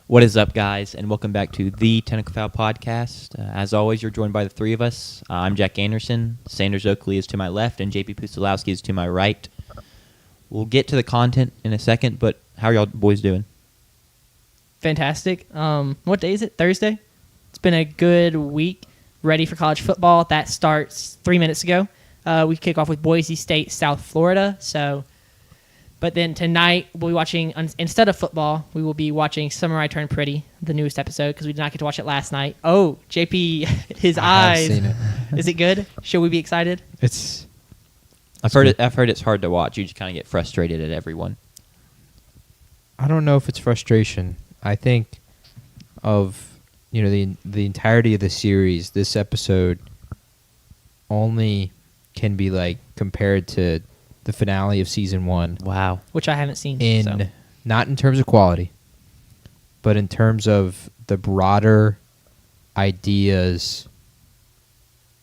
What is up, guys, and welcome back to the Technical Fowl podcast. As always, you're joined by the three of us. I'm Jack Anderson, Sanders Oakley is to my left, and JP Pustilowski is to my right. We'll get to the content in a second, but how are y'all boys doing? Fantastic. What day is it? Thursday? It's been a good week. Ready for college football. That starts 3 minutes ago. We kick off with Boise State, South Florida. But then tonight, we'll be watching, instead of football, we will be watching Summer I Turned Pretty, the newest episode, because we did not get to watch it last night. Oh, JP, his eyes. I've seen it. Is it good? Should we be excited? I've heard it's hard to watch. You just kind of get frustrated at everyone. I don't know if it's frustration. I think of the entirety of the series. This episode only can be like compared to the finale of season 1. Wow. Which I haven't seen. Not in terms of quality, but in terms of the broader ideas,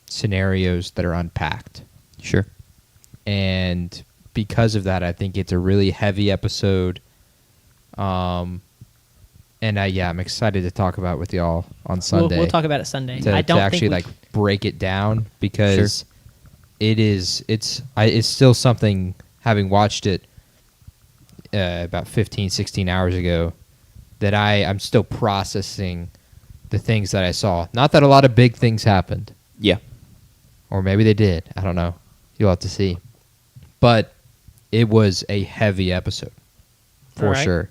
scenarios that are unpacked. Sure. And because of that, I think it's a really heavy episode. I'm excited to talk about it with y'all on Sunday. We'll talk about it Sunday. To actually break it down, because it's still something, having watched it about 15, 16 hours ago, that I'm still processing the things that I saw. Not that a lot of big things happened. Yeah. Or maybe they did. I don't know. You'll have to see. But it was a heavy episode, for sure.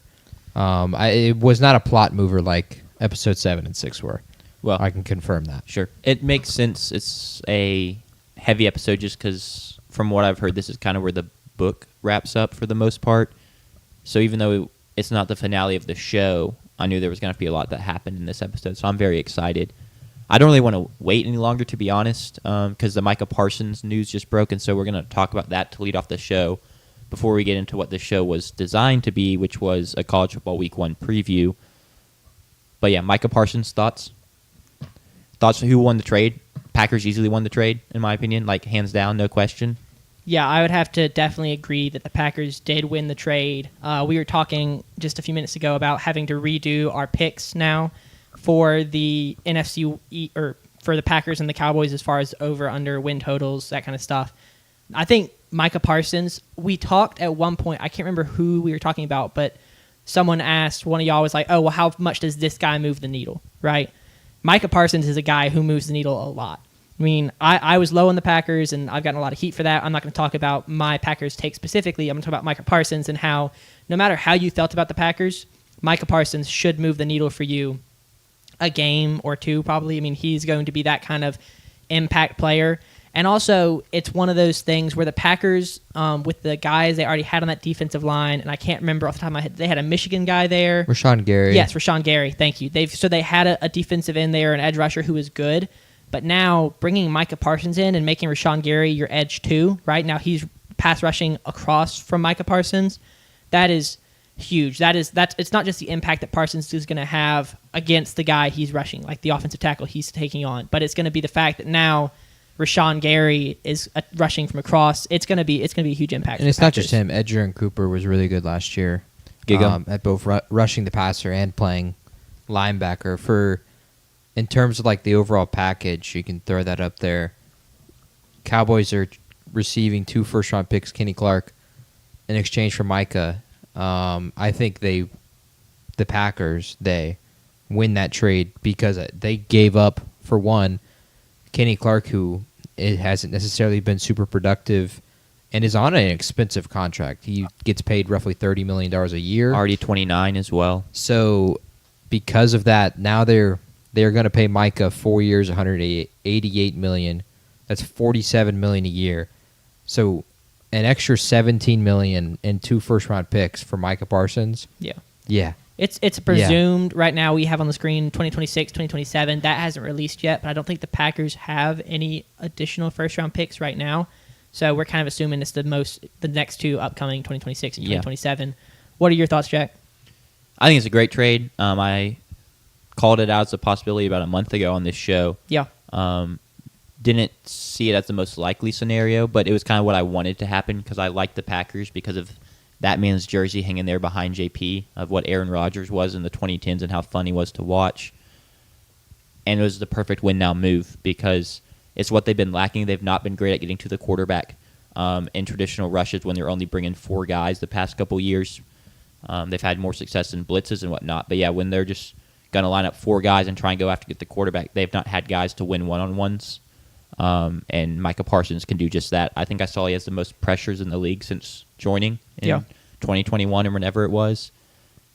It was not a plot mover like episode 7 and 6 were. Well, I can confirm that. Sure. It makes sense. It's a heavy episode just because, from what I've heard, this is kind of where the book wraps up for the most part. So even though it's not the finale of the show, I knew there was going to be a lot that happened in this episode. So I'm very excited. I don't really want to wait any longer, to be honest, because the Micah Parsons news just broke, and so we're going to talk about that to lead off the show before we get into what the show was designed to be, which was a college football week 1 preview. But yeah, Micah Parsons, thoughts? Thoughts who won the trade? Packers easily won the trade, in my opinion, like hands down, no question. Yeah, I would have to definitely agree that the Packers did win the trade. We were talking just a few minutes ago about having to redo our picks now for the NFC, or for the Packers and the Cowboys, as far as over, under, win totals, that kind of stuff. I think Micah Parsons, we talked at one point, I can't remember who we were talking about, but someone asked, one of y'all was like, oh, well, how much does this guy move the needle, right? Micah Parsons is a guy who moves the needle a lot. I mean, I was low on the Packers, and I've gotten a lot of heat for that. I'm not going to talk about my Packers take specifically. I'm going to talk about Micah Parsons and how, no matter how you felt about the Packers, Micah Parsons should move the needle for you a game or two, probably. I mean, he's going to be that kind of impact player. And also, it's one of those things where the Packers, with the guys they already had on that defensive line, and I can't remember off the top of my head, they had a Michigan guy there. Rashawn Gary. Yes, Rashawn Gary. Thank you. They had a defensive end there, an edge rusher who was good. But now bringing Micah Parsons in and making Rashawn Gary your edge too, right? Now he's pass rushing across from Micah Parsons. That is huge. It's not just the impact that Parsons is going to have against the guy he's rushing, like the offensive tackle he's taking on, but it's going to be the fact that now Rashawn Gary is rushing from across. It's going to be a huge impact. And it's not just him. Edger and Cooper was really good last year at both rushing the passer and playing linebacker. In terms of like the overall package, you can throw that up there. Cowboys are receiving 2 first-round picks, Kenny Clark, in exchange for Micah. I think the Packers win that trade because they gave up, for one, Kenny Clark, who it hasn't necessarily been super productive and is on an expensive contract. He gets paid roughly $30 million a year. Already 29 as well. So because of that, now they're going to pay Micah 4 years, $188 million. That's $47 million a year. So an extra $17 million and 2 first-round picks for Micah Parsons. Yeah. It's presumed right now we have on the screen 2026, 2027. That hasn't released yet, but I don't think the Packers have any additional first-round picks right now. So we're kind of assuming it's the next 2 upcoming 2026 and 2027. What are your thoughts, Jack? I think it's a great trade. I called it out as a possibility about a month ago on this show. Yeah. Didn't see it as the most likely scenario, but it was kind of what I wanted to happen because I like the Packers because of that man's jersey hanging there behind JP of what Aaron Rodgers was in the 2010s and how fun he was to watch. And it was the perfect win now move because it's what they've been lacking. They've not been great at getting to the quarterback in traditional rushes when they're only bringing 4 guys the past couple years. They've had more success in blitzes and whatnot. But, yeah, when they're just going to line up 4 guys and try and go after get the quarterback, they've not had guys to win one-on-ones. And Micah Parsons can do just that. I think I saw he has the most pressures in the league since joining in 2021 or whenever it was.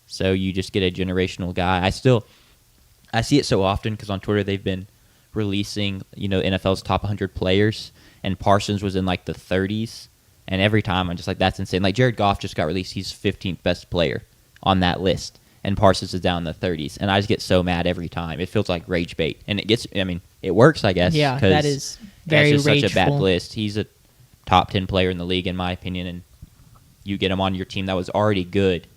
So you just get a generational guy. I see it so often because on Twitter they've been releasing, NFL's top 100 players, and Parsons was in like the 30s. And every time I'm just like, that's insane. Like Jared Goff just got released. He's 15th best player on that list. And Parsons is down in the 30s. And I just get so mad every time. It feels like rage bait. And it works, I guess. Yeah, that is very just rageful. Such a bad list. He's a top 10 player in the league, in my opinion. And you get him on your team that was already good.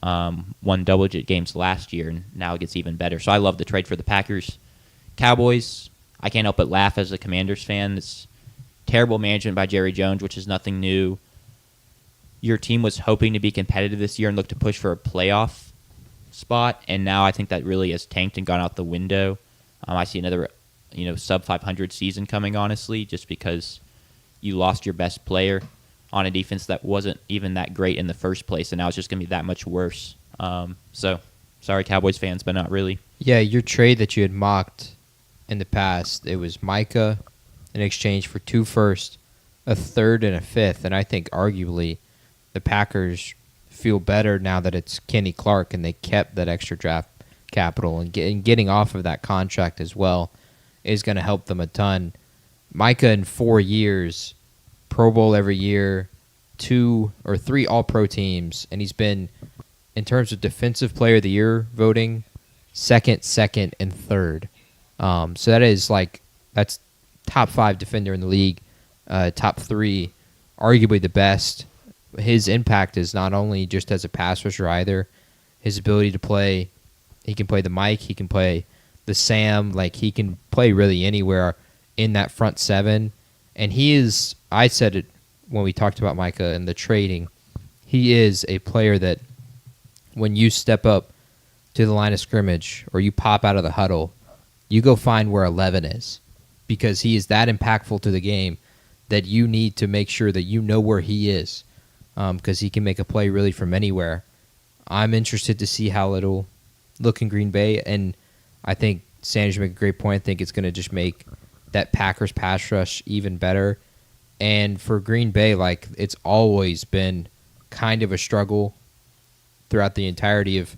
Won double-digit games last year, and now it gets even better. So I love the trade for the Packers. Cowboys, I can't help but laugh as a Commanders fan. It's terrible management by Jerry Jones, which is nothing new. Your team was hoping to be competitive this year and look to push for a playoff spot, and now I think that really has tanked and gone out the window. I see another, sub-500 season coming, honestly, just because you lost your best player on a defense that wasn't even that great in the first place, and now it's just going to be that much worse. So, sorry, Cowboys fans, but not really. Yeah, your trade that you had mocked in the past, it was Micah in exchange for 2 firsts, a 3rd, and a 5th, and I think arguably the Packers feel better now that it's Kenny Clark and they kept that extra draft capital, and getting off of that contract as well is going to help them a ton. Micah in 4 years, Pro Bowl every year, 2 or 3 All-Pro teams, and he's been, in terms of Defensive Player of the Year voting, second, and 3rd. So that's top 5 defender in the league, top 3, arguably the best. His impact is not only just as a pass rusher either. His ability to play, he can play the Mike, he can play the Sam, he can play really anywhere in that front 7. And he is, I said it when we talked about Micah and the trading, he is a player that when you step up to the line of scrimmage or you pop out of the huddle, you go find where 11 is, because he is that impactful to the game that you need to make sure that you know where he is, because he can make a play really from anywhere. I'm interested to see how it'll look in Green Bay, and I think Sanders made a great point. I think it's going to just make that Packers pass rush even better. And for Green Bay, it's always been kind of a struggle throughout the entirety of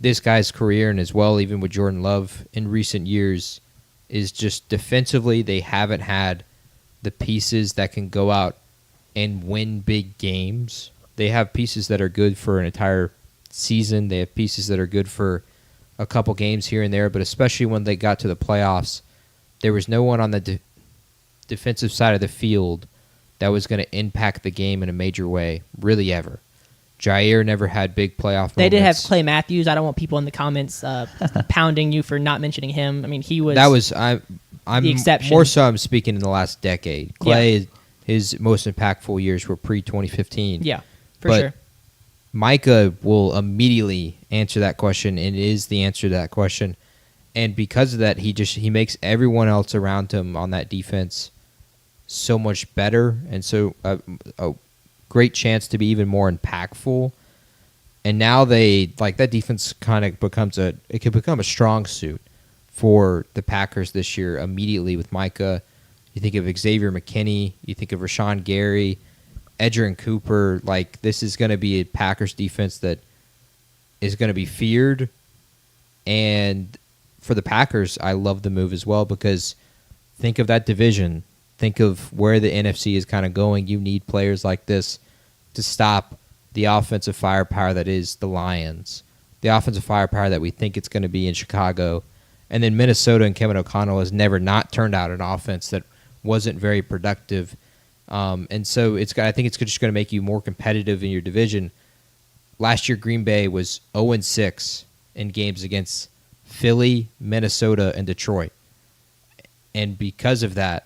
this guy's career, and as well even with Jordan Love in recent years, is just defensively they haven't had the pieces that can go out and win big games. They have pieces that are good for an entire season. They have pieces that are good for a couple games here and there, but especially when they got to the playoffs, there was no one on the defensive side of the field that was going to impact the game in a major way, really ever. Jair never had big playoff moments. They did have Clay Matthews. I don't want people in the comments pounding you for not mentioning him. I mean, he was I'm the exception. More so I'm speaking in the last decade. Clay, his most impactful years were pre-2015. Yeah, for sure. Micah will immediately answer that question and is the answer to that question. And because of that, he makes everyone else around him on that defense so much better, and so a great chance to be even more impactful. And now that defense kind of it can become a strong suit for the Packers this year immediately with Micah. You think of Xavier McKinney, you think of Rashawn Gary, Edgerrin Cooper. This is going to be a Packers defense that is going to be feared. And for the Packers, I love the move as well, because think of that division. Think of where the NFC is kind of going. You need players like this to stop the offensive firepower that is the Lions, the offensive firepower that we think it's going to be in Chicago. And then Minnesota and Kevin O'Connell has never not turned out an offense that wasn't very productive. And so I think it's just going to make you more competitive in your division. Last year, Green Bay was 0-6 in games against Philly, Minnesota, and Detroit. And because of that,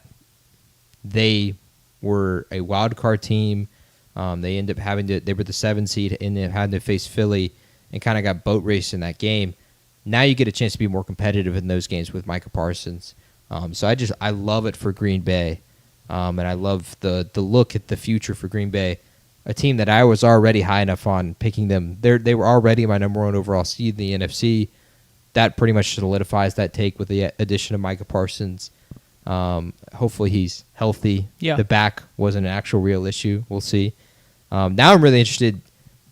they were a wild card team. They end up they were the 7 seed and then had to face Philly and kind of got boat raced in that game. Now you get a chance to be more competitive in those games with Micah Parsons. So I love it for Green Bay. And I love the look at the future for Green Bay, a team that I was already high enough on picking them. They were already my number 1 overall seed in the NFC. That pretty much solidifies that take with the addition of Micah Parsons. Hopefully he's healthy. Yeah. The back wasn't an actual real issue. We'll see. Now I'm really interested.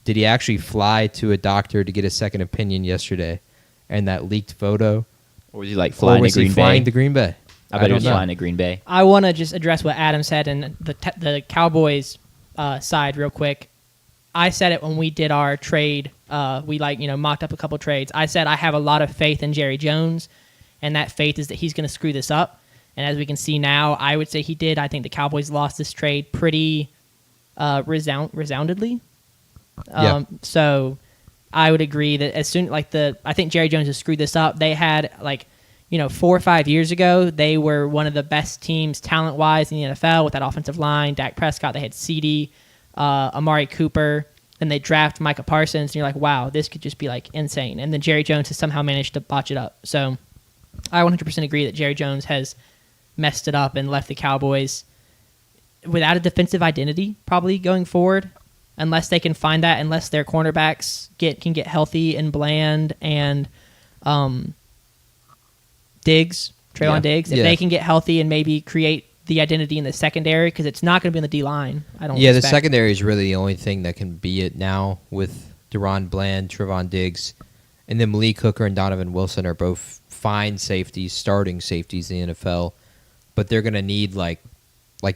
Did he actually fly to a doctor to get a second opinion yesterday? And that leaked photo? Or was he like flying to Green Bay? Flying to Green Bay? I bet he was know. flying to Green Bay. I want to just address what Adam said and the Cowboys side real quick. I said it when we did our trade. We mocked up a couple trades. I said I have a lot of faith in Jerry Jones, and that faith is that he's going to screw this up. And as we can see now, I would say he did. I think the Cowboys lost this trade pretty resoundedly. So I would agree that as soon I think Jerry Jones has screwed this up. They had 4 or 5 years ago, they were one of the best teams talent-wise in the NFL with that offensive line. Dak Prescott, they had CeeDee, Amari Cooper. Then they draft Micah Parsons, and you're like, wow, this could just be insane. And then Jerry Jones has somehow managed to botch it up. So I 100% agree that Jerry Jones has messed it up and left the Cowboys without a defensive identity probably going forward, unless they can find that, unless their cornerbacks can get healthy and Bland and Diggs, Treylon Diggs. If they can get healthy and maybe create the identity in the secondary, because it's not going to be in the D-line, I don't expect. The secondary is really the only thing that can be it now with Deron Bland, Trevon Diggs, and then Malik Hooker and Donovan Wilson are both fine safeties, starting safeties in the NFL, but they're going to need like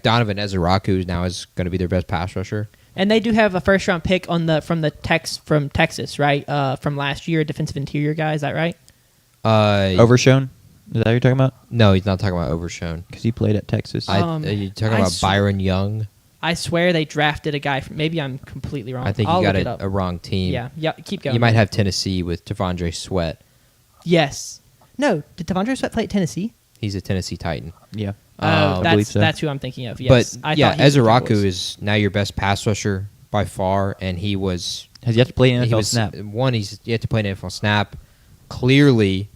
Donovan Ezeraku now is going to be their best pass rusher. And they do have a first-round pick from Texas, right? From last year, defensive interior guy. Is that right? Overshown? Is that what you're talking about? No, he's not talking about Overshown. Because he played at Texas. Are you talking about Byron Young? I swear they drafted a guy. Maybe I'm completely wrong. I think you got a wrong team. Yeah, keep going. You might have Tennessee with T'Vondre Sweat. Yes. No, did T'Vondre Sweat play at Tennessee? He's a Tennessee Titan. Yeah. I believe so. That's who I'm thinking of. Yes. But Ezeraku is now your best pass rusher by far, and he was... Has yet to play an NFL snap. He's yet to play an NFL snap. Clearly,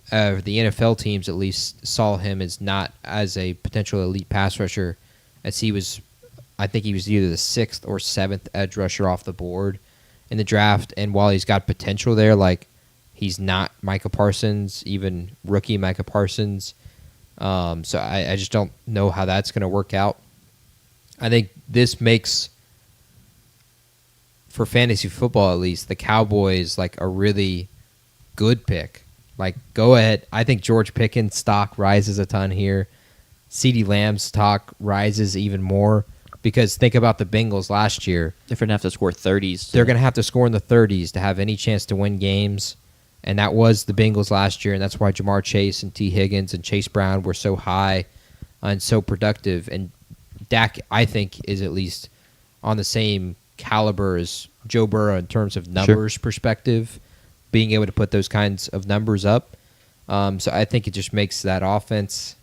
the NFL teams at least saw him as not as a potential elite pass rusher, as he was... I think he was either the 6th or 7th edge rusher off the board in the draft, and while he's got potential there, he's not Micah Parsons, even rookie Micah Parsons. So I just don't know how that's going to work out. I think this makes, for fantasy football at least, the Cowboys a really good pick. Go ahead. I think George Pickens' stock rises a ton here. CeeDee Lamb's stock rises even more. Because think about the Bengals last year. They're going to have to score 30s. They're going to have to score in the 30s to have any chance to win games. And that was the Bengals last year, and that's why Jamar Chase and T. Higgins and Chase Brown were so high and so productive. And Dak, I think, is at least on the same caliber as Joe Burrow in terms of numbers perspective, being able to put those kinds of numbers up. So I think it just makes that offense.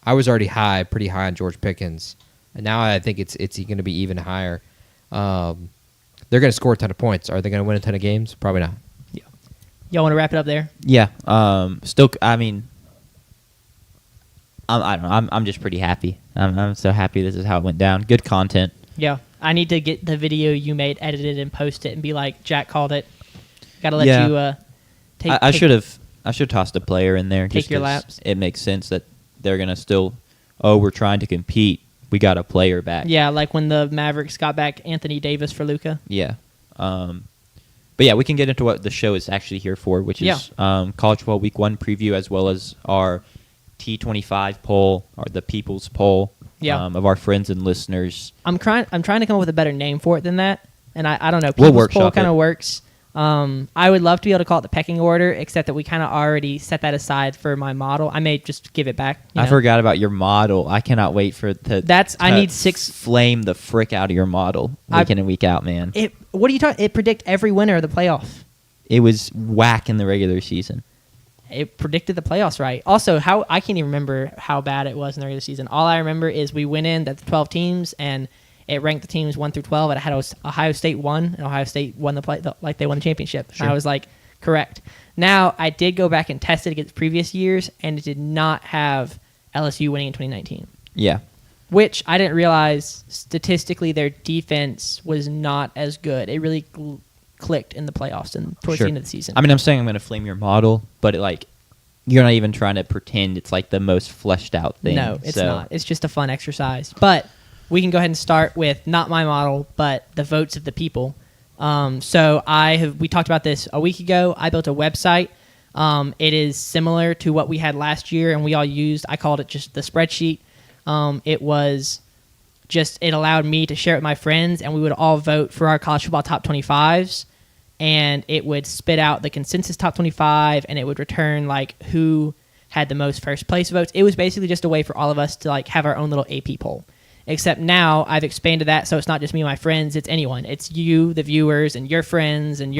I was already pretty high on George Pickens. And now I think it's going to be even higher. They're going to score a ton of points. Are they going to win a ton of games? Probably not. Yeah. Y'all want to wrap it up there? Yeah. Still, I mean, I don't know. I'm just pretty happy. I'm so happy this is how it went down. Good content. Yeah. I need to get the video you made edited and post it and be like, Jack called it. Got to let you take. I should have tossed a player in there. Take your laps. It makes sense that they're going to still. Oh, we're trying to compete. We got a player back. Yeah, like when the Mavericks got back Anthony Davis for Luka. Yeah. But yeah, we can get into what the show is actually here for, which is College Football Week 1 preview, as well as our T25 poll, or the People's Poll of our friends and listeners. I'm trying to come up with a better name for it than that, and I don't know. People's Poll kind of works. I would love to be able to call it the pecking order, except that we kind of already set that aside for my model. I may just give it back. I forgot about your model. I cannot wait for I need 6. Flame the frick out of your model week in and week out, man. What are you talking? It predict every winner of the playoff. It was whack in the regular season. It predicted the playoffs right. Also, I can't even remember how bad it was in the regular season. All I remember is we went in, that's 12 teams, and it ranked the teams 1 through 12. And it had Ohio State 1, and Ohio State won like they won the championship. Sure. And I was like, correct. Now, I did go back and test it against previous years, and it did not have LSU winning in 2019. Yeah. Which I didn't realize statistically their defense was not as good. It really clicked in the playoffs and towards the end of the season. I mean, I'm saying I'm going to flame your model, but you're not even trying to pretend it's like the most fleshed out thing. No, it's not. It's just a fun exercise. But we can go ahead and start with not my model, but the votes of the people. So we talked about this a week ago. I built a website. It is similar to what we had last year, and we all used. I called it just the spreadsheet. It allowed me to share it with my friends, and we would all vote for our college football top 25s, and it would spit out the consensus top 25, and it would return like who had the most first place votes. It was basically just a way for all of us to like have our own little AP poll. Except now I've expanded that, so it's not just me and my friends, it's anyone. It's you, the viewers, and your friends, and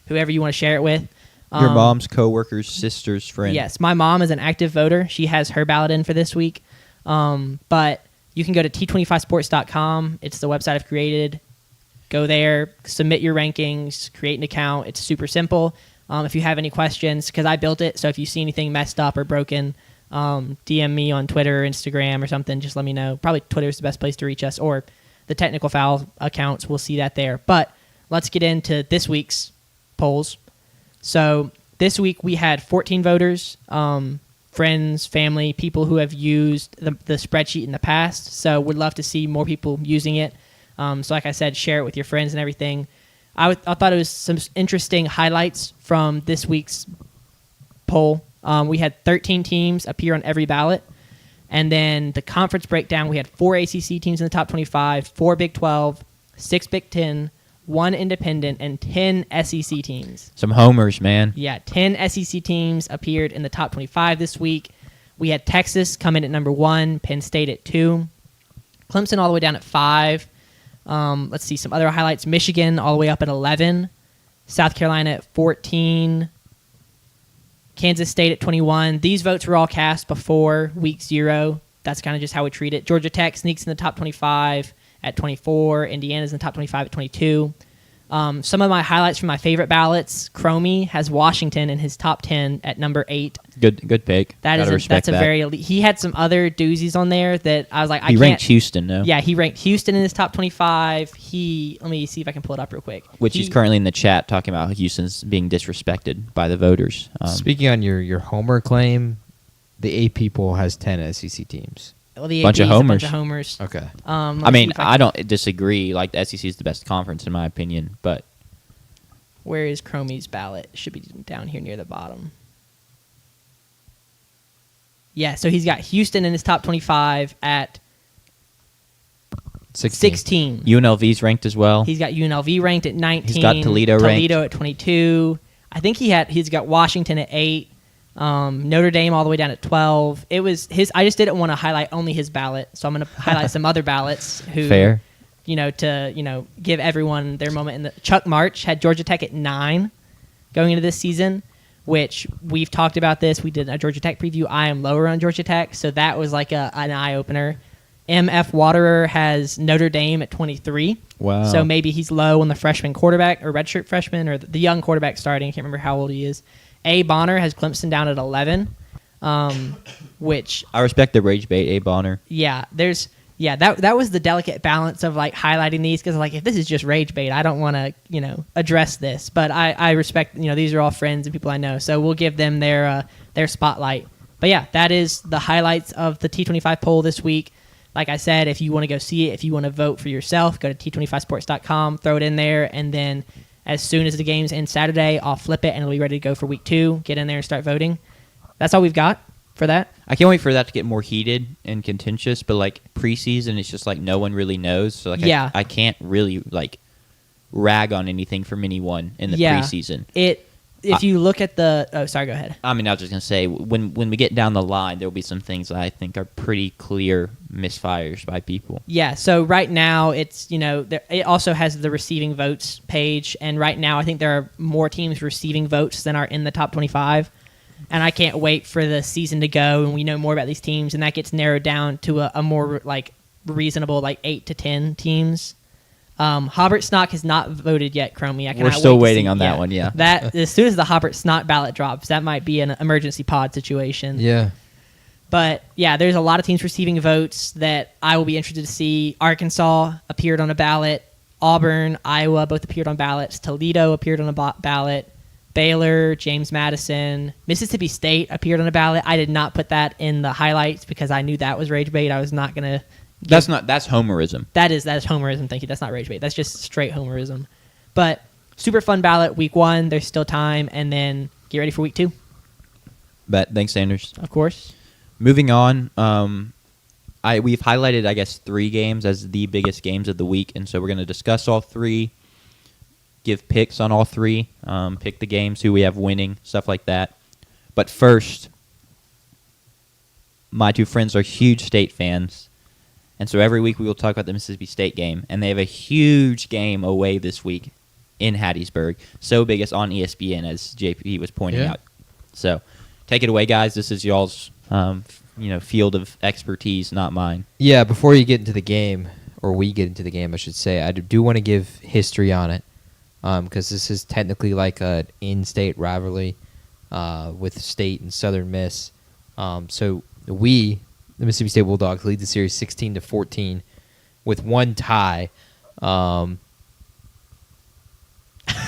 whoever you want to share it with. Your mom's coworkers, sister's friend. Yes, my mom is an active voter. She has her ballot in for this week. But you can go to t25sports.com. It's the website I've created. Go there, submit your rankings, create an account. It's super simple. If you have any questions, because I built it, so if you see anything messed up or broken, DM me on Twitter or Instagram or something. Just let me know. Probably Twitter is the best place to reach us, or the Technical Fowl accounts. We'll see that there. But let's get into this week's polls. So this week we had 14 voters, friends, family, people who have used the spreadsheet in the past. So we'd love to see more people using it. So like I said, share it with your friends and everything. I thought it was some interesting highlights from this week's poll. We had 13 teams appear on every ballot. And then the conference breakdown, we had 4 ACC teams in the top 25, 4 Big 12, 6 Big 10, 1 independent, and 10 SEC teams. Some homers, man. Yeah, 10 SEC teams appeared in the top 25 this week. We had Texas come in at number 1, Penn State at 2, Clemson all the way down at 5. Let's see some other highlights. Michigan all the way up at 11, South Carolina at 14, Kansas State at 21. These votes were all cast before week 0. That's kind of just how we treat it. Georgia Tech sneaks in the top 25 at 24. Indiana's in the top 25 at 22. Some of my highlights from my favorite ballots, Cromie has Washington in his top 10 at number 8. Good pick. That's a very elite. He had some other doozies on there that I was like, he ranked Houston, no? Yeah, he ranked Houston in his top 25. Let me see if I can pull it up real quick. He's currently in the chat talking about Houston's being disrespected by the voters. Speaking on your homer claim, the AP poll has 10 SEC teams. Well, the bunch AP of is a bunch homers. of homers. Okay. I mean, I don't disagree. Like, the SEC is the best conference in my opinion, but where is Cromie's ballot? It should be down here near the bottom. Yeah, so he's got Houston in his top 25 at 16. UNLV's ranked as well. He's got UNLV ranked at 19. He's got Toledo ranked at 22. I think he's got Washington at 8. Notre Dame all the way down at 12. It was his. I just didn't want to highlight only his ballot, so I'm going to highlight some other ballots who, fair, to give everyone their moment. Chuck March had Georgia Tech at 9 going into this season, which we've talked about this. We did a Georgia Tech preview. I am lower on Georgia Tech, so that was like an eye opener. MF Waterer has Notre Dame at 23. Wow. So maybe he's low on the freshman quarterback or redshirt freshman or the young quarterback starting. I can't remember how old he is. A. Bonner has Clemson down at 11, which I respect the rage bait. A. Bonner. Yeah, that was the delicate balance of like highlighting these because like if this is just rage bait, I don't want to address this, but I respect these are all friends and people I know, so we'll give them their spotlight. But yeah, that is the highlights of the T25 poll this week. Like I said, if you want to go see it, if you want to vote for yourself, go to t25sports.com, throw it in there, and then as soon as the game's end Saturday, I'll flip it and it'll be ready to go for week 2. Get in there and start voting. That's all we've got for that. I can't wait for that to get more heated and contentious, but like preseason, it's just like no one really knows. So like I can't really like rag on anything from anyone in the preseason. If you look at the sorry, go ahead. I mean, I was just gonna say when we get down the line, there will be some things that I think are pretty clear misfires by people. Yeah. So right now, it's it also has the receiving votes page, and right now I think there are more teams receiving votes than are in the top 25. And I can't wait for the season to go, and we know more about these teams, and that gets narrowed down to a more like reasonable, like 8 to 10 teams. Hobart Snock has not voted yet, Chromie. I cannot We're still wait to waiting see- on that one, yeah. That as soon as the Hobart Snock ballot drops, that might be an emergency pod situation. Yeah. But yeah, there's a lot of teams receiving votes that I will be interested to see. Arkansas appeared on a ballot. Auburn, Iowa both appeared on ballots. Toledo appeared on a ballot. Baylor, James Madison, Mississippi State appeared on a ballot. I did not put that in the highlights because I knew that was rage bait. I was not gonna. That's homerism. That is homerism. Thank you. That's not rage bait. That's just straight homerism. But super fun ballot week 1. There's still time, and then get ready for week 2. Bet. Thanks, Sanders. Of course. Moving on, we've highlighted, I guess, 3 games as the biggest games of the week, and so we're going to discuss all 3, give picks on all 3, pick the games, who we have winning, stuff like that. But first, my 2 friends are huge State fans, and so every week we will talk about the Mississippi State game, and they have a huge game away this week in Hattiesburg. So big it's on ESPN, as JP was pointing out. So take it away, guys. This is y'all's field of expertise, not mine. Yeah, before you get into the game, or we get into the game, I should say, I do want to give history on it, because this is technically like an in-state rivalry with State and Southern Miss. So we, the Mississippi State Bulldogs, lead the series 16-14 with 1 tie.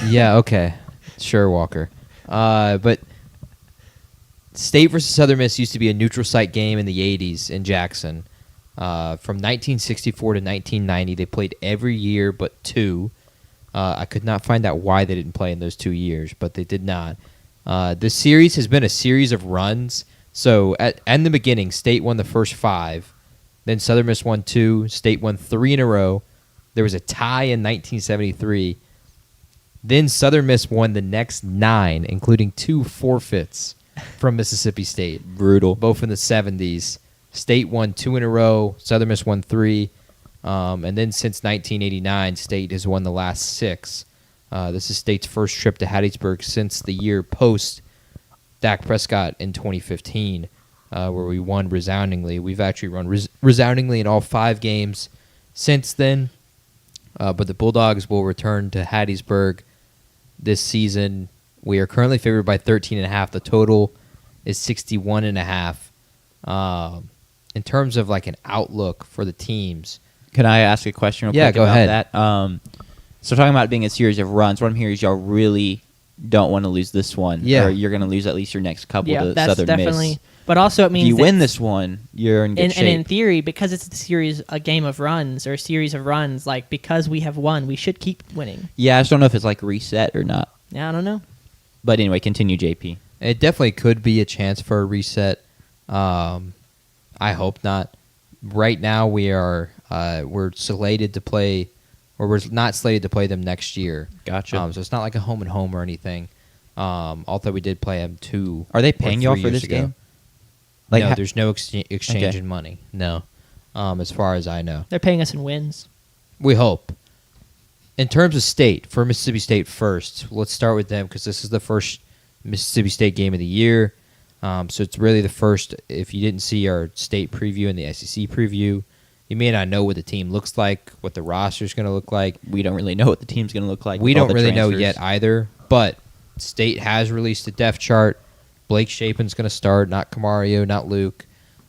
Yeah, okay. Sure, Walker. But State versus Southern Miss used to be a neutral site game in the 80s in Jackson. From 1964 to 1990, they played every year but 2. I could not find out why they didn't play in those 2 years, but they did not. This series has been a series of runs. So in the beginning, State won the first 5. Then Southern Miss won 2. State won 3 in a row. There was a tie in 1973. Then Southern Miss won the next 9, including 2 forfeits from Mississippi State. Brutal. Both in the 70s. State won 2 in a row. Southern Miss won 3. And then since 1989, State has won the last 6. This is State's first trip to Hattiesburg since the year post Dak Prescott in 2015, where we won resoundingly. We've actually run resoundingly in all 5 games since then. But the Bulldogs will return to Hattiesburg this season. We are currently favored by 13.5. The total is 61.5. In terms of like an outlook for the teams. Can I ask a question real quick go about ahead. that? So talking about it being a series of runs, what I'm hearing is y'all really don't want to lose this one. Yeah. Or you're going to lose at least your next couple to that's Southern definitely. Miss. But also, it means If you that- win this one, you're in good shape. And in theory, because it's a game of runs or a series of runs, like because we have won, we should keep winning. Yeah, I just don't know if it's like reset or not. Yeah, I don't know. But anyway, continue, JP. It definitely could be a chance for a reset. I hope not. Right now, we're slated to play, or we're not slated to play them next year. Gotcha. So it's not like a home and home or anything. Although we did play them 2. Are they or paying y'all 3 for years this ago. game? No, there's no exchange Okay. in money. No, as far as I know. They're paying us in wins. We hope. In terms of State, for Mississippi State first, let's start with them because this is the first Mississippi State game of the year. So it's really the first. If you didn't see our State preview and the SEC preview, you may not know what the team looks like, what the roster is going to look like. We don't really know what the team's going to look like. We with all don't the really know transfers. yet either, but State has released a depth chart. Blake Shapen's going to start, not Camario, not Luke.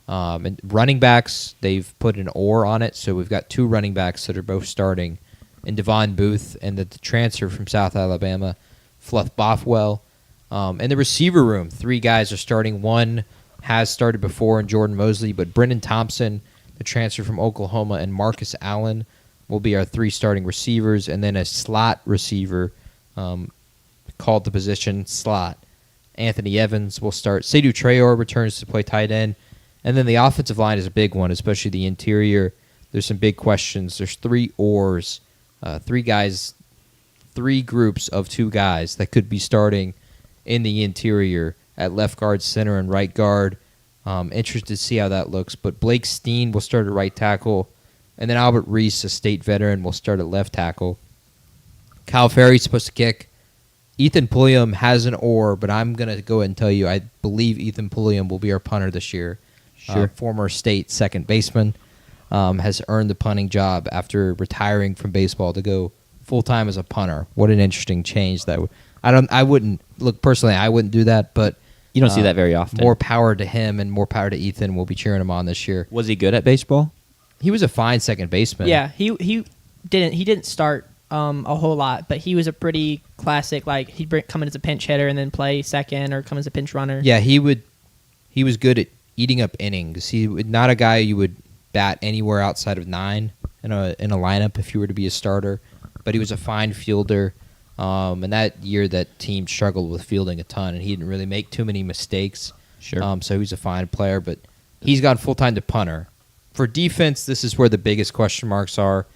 And running backs, they've put an or on it, so we've got 2 running backs that are both starting, and Devon Booth, and the transfer from South Alabama, Fluff Bothwell. In the receiver room, 3 guys are starting. 1 has started before in Jordan Mosley, but Brendan Thompson, the transfer from Oklahoma, and Marcus Allen will be our 3 starting receivers, and then a slot receiver called the position slot. Anthony Evans will start. Seydou Traore returns to play tight end. And then the offensive line is a big one, especially the interior. There's some big questions. There's 3 oars, 3 guys, 3 groups of 2 guys that could be starting in the interior at left guard, center, and right guard. Interested to see how that looks. But Blake Steen will start at right tackle. And then Albert Reese, a State veteran, will start at left tackle. Kyle Ferry's supposed to kick. Ethan Pulliam has an oar, but I'm going to go ahead and tell you I believe Ethan Pulliam will be our punter this year. Sure. Former State second baseman. has earned the punting job after retiring from baseball to go full-time as a punter. What an interesting change that I wouldn't look personally, I wouldn't do that, but you don't see that very often. More power to him and more power to Ethan. We'll be cheering him on this year. Was he good at baseball? He was a fine second baseman. Yeah, he didn't start a whole lot, but he was a pretty classic. Like he'd come in as a pinch hitter and then play second, or come as a pinch runner. Yeah, he was good at eating up innings. He was not a guy you would bat anywhere outside of 9 in a lineup if you were to be a starter, but he was a fine fielder. And that year, that team struggled with fielding a ton, and he didn't really make too many mistakes. Sure. So he's a fine player, but he's gone full-time to punter. For defense, this is where the biggest question marks are.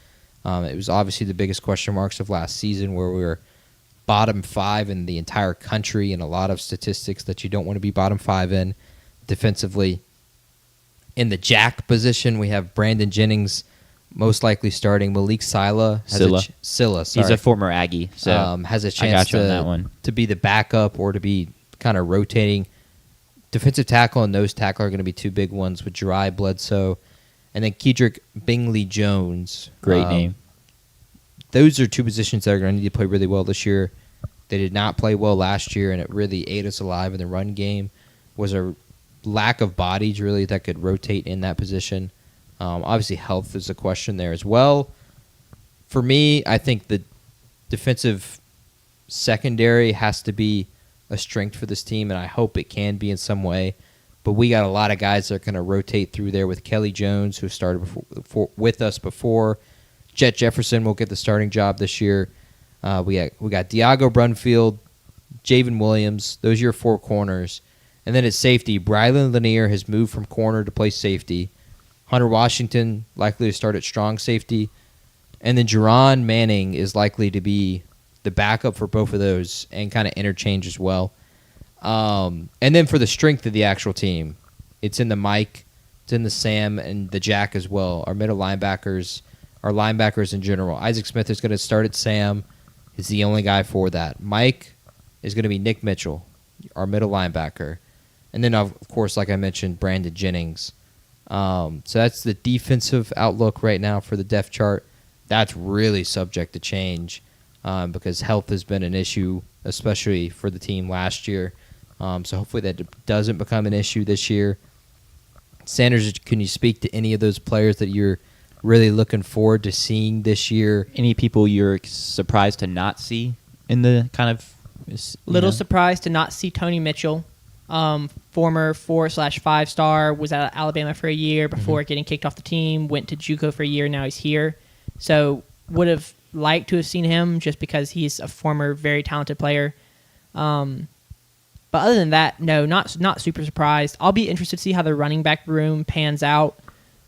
It was obviously the biggest question marks of last season, where we were bottom 5 in the entire country in a lot of statistics that you don't want to be bottom 5 in defensively. In the jack position, we have Brandon Jennings most likely starting. Malik Silla. Sorry. He's a former Aggie, so has a chance to be the backup or to be kind of rotating. Defensive tackle and nose tackle are going to be two big ones with Jari Bledsoe. And then Kedrick Bingley-Jones. Great name. Those are two positions that are going to need to play really well this year. They did not play well last year, and it really ate us alive in the run game. Was a lack of bodies, really, that could rotate in that position. Obviously, health is a question there as well. For me, I think the defensive secondary has to be a strength for this team, and I hope it can be in some way. But we got a lot of guys that are going to rotate through there with Kelly Jones, who started with us before. Jet Jefferson will get the starting job this year. We got Diago Brunfield, Javen Williams. Those are your 4 corners. And then at safety, Brylan Lanier has moved from corner to play safety. Hunter Washington likely to start at strong safety. And then Jerron Manning is likely to be the backup for both of those and kind of interchange as well. And then for the strength of the actual team, it's in the Mike, it's in the Sam, and the Jack as well. Our middle linebackers, our linebackers in general. Isaac Smith is going to start at Sam. He's the only guy for that. Mike is going to be Nick Mitchell, our middle linebacker. And then, of course, like I mentioned, Brandon Jennings. So that's the defensive outlook right now for the depth chart. That's really subject to change because health has been an issue, especially for the team last year. So hopefully that doesn't become an issue this year. Sanders, can you speak to any of those players that you're really looking forward to seeing this year? Any people you're surprised to not see in the kind of... Surprised to not see Tony Mitchell. Former 4/5 star, was at Alabama for a year before getting kicked off the team, went to JUCO for a year, now he's here. So would have liked to have seen him just because he's a former very talented player. But other than that, no, not super surprised. I'll be interested to see how the running back room pans out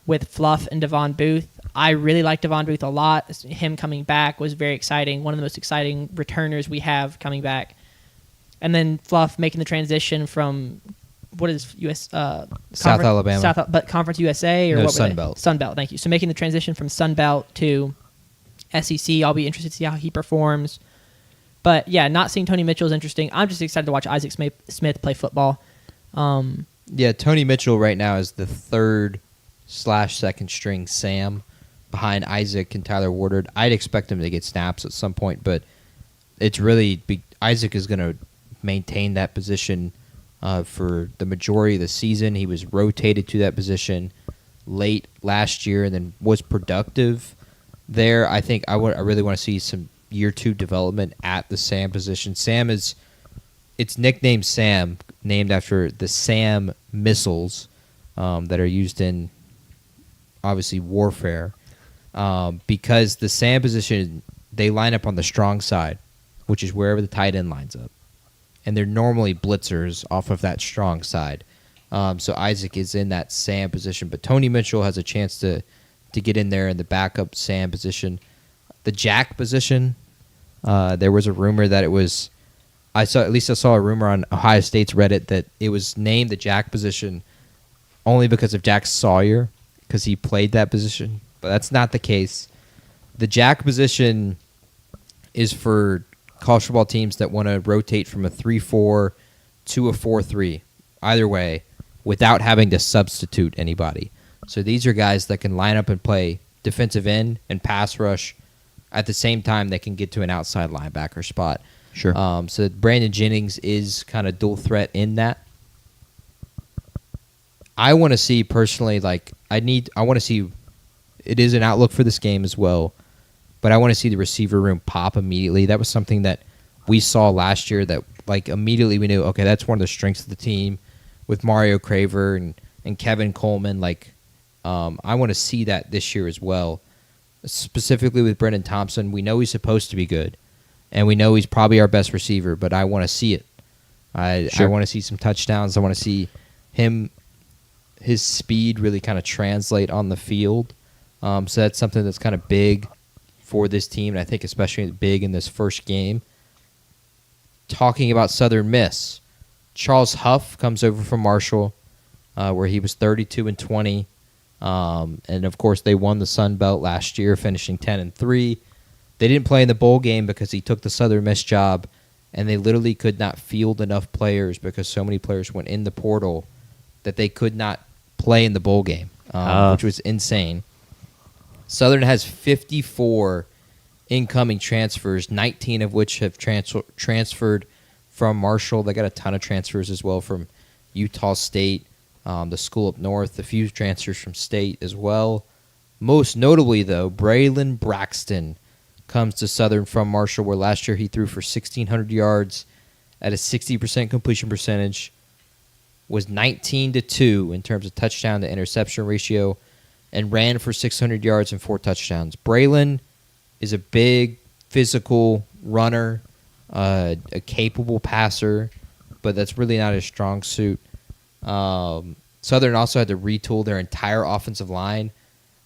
with Fluff and Devon Booth. I really like Devon Booth a lot. Him coming back was very exciting. One of the most exciting returners we have coming back. And then Fluff making the transition from what is US South Alabama, but Conference USA or no, what Sun Belt. Sun Belt, thank you. So making the transition from Sun Belt to SEC, I'll be interested to see how he performs. But yeah, not seeing Tony Mitchell is interesting. I'm just excited to watch Isaac Smith play football. Yeah, Tony Mitchell right now is the 3rd/2nd string Sam behind Isaac and Tyler Wardard. I'd expect him to get snaps at some point, but it's really Isaac is going to maintain that position for the majority of the season. He was rotated to that position late last year and then was productive there. I think I really want to see some year 2 development at the Sam position. It's nicknamed Sam, named after the Sam missiles that are used in, obviously, warfare. Because the Sam position, they line up on the strong side, which is wherever the tight end lines up. And they're normally blitzers off of that strong side. So Isaac is in that Sam position. But Tony Mitchell has a chance to get in there in the backup Sam position. The Jack position, there was a rumor that it was... I saw a rumor on Ohio State's Reddit that it was named the Jack position only because of Jack Sawyer, because he played that position. But that's not the case. The Jack position is for college football teams that want to rotate from a 3-4 to a 4-3, either way, without having to substitute anybody. So these are guys that can line up and play defensive end and pass rush at the same time they can get to an outside linebacker spot. Sure. So Brandon Jennings is kind of dual threat in that. I want to see personally, like I want to see. It is an outlook for this game as well, but I want to see the receiver room pop immediately. That was something that we saw last year that like immediately we knew, okay, that's one of the strengths of the team with Mario Craver and Kevin Coleman. Like, I want to see that this year as well, specifically with Brendan Thompson. We know he's supposed to be good, and we know he's probably our best receiver, but I want to see it. I want to see some touchdowns. I want to see his speed really kind of translate on the field. So that's something that's kind of big for this team, and I think especially big in this first game. Talking about Southern Miss, Charles Huff comes over from Marshall, where he was 32-20, and of course they won the Sun Belt last year, finishing 10-3. They didn't play in the bowl game because he took the Southern Miss job, and they literally could not field enough players because so many players went in the portal that they could not play in the bowl game, which was insane. Southern has 54 incoming transfers, 19 of which have transferred from Marshall. They got a ton of transfers as well from Utah State, the school up north, a few transfers from State as well. Most notably, though, Braylon Braxton comes to Southern from Marshall, where last year he threw for 1,600 yards at a 60% completion percentage, was 19-2 in terms of touchdown to interception ratio, and ran for 600 yards and 4 touchdowns. Braylon is a big, physical runner, a capable passer, but that's really not his strong suit. Southern also had to retool their entire offensive line.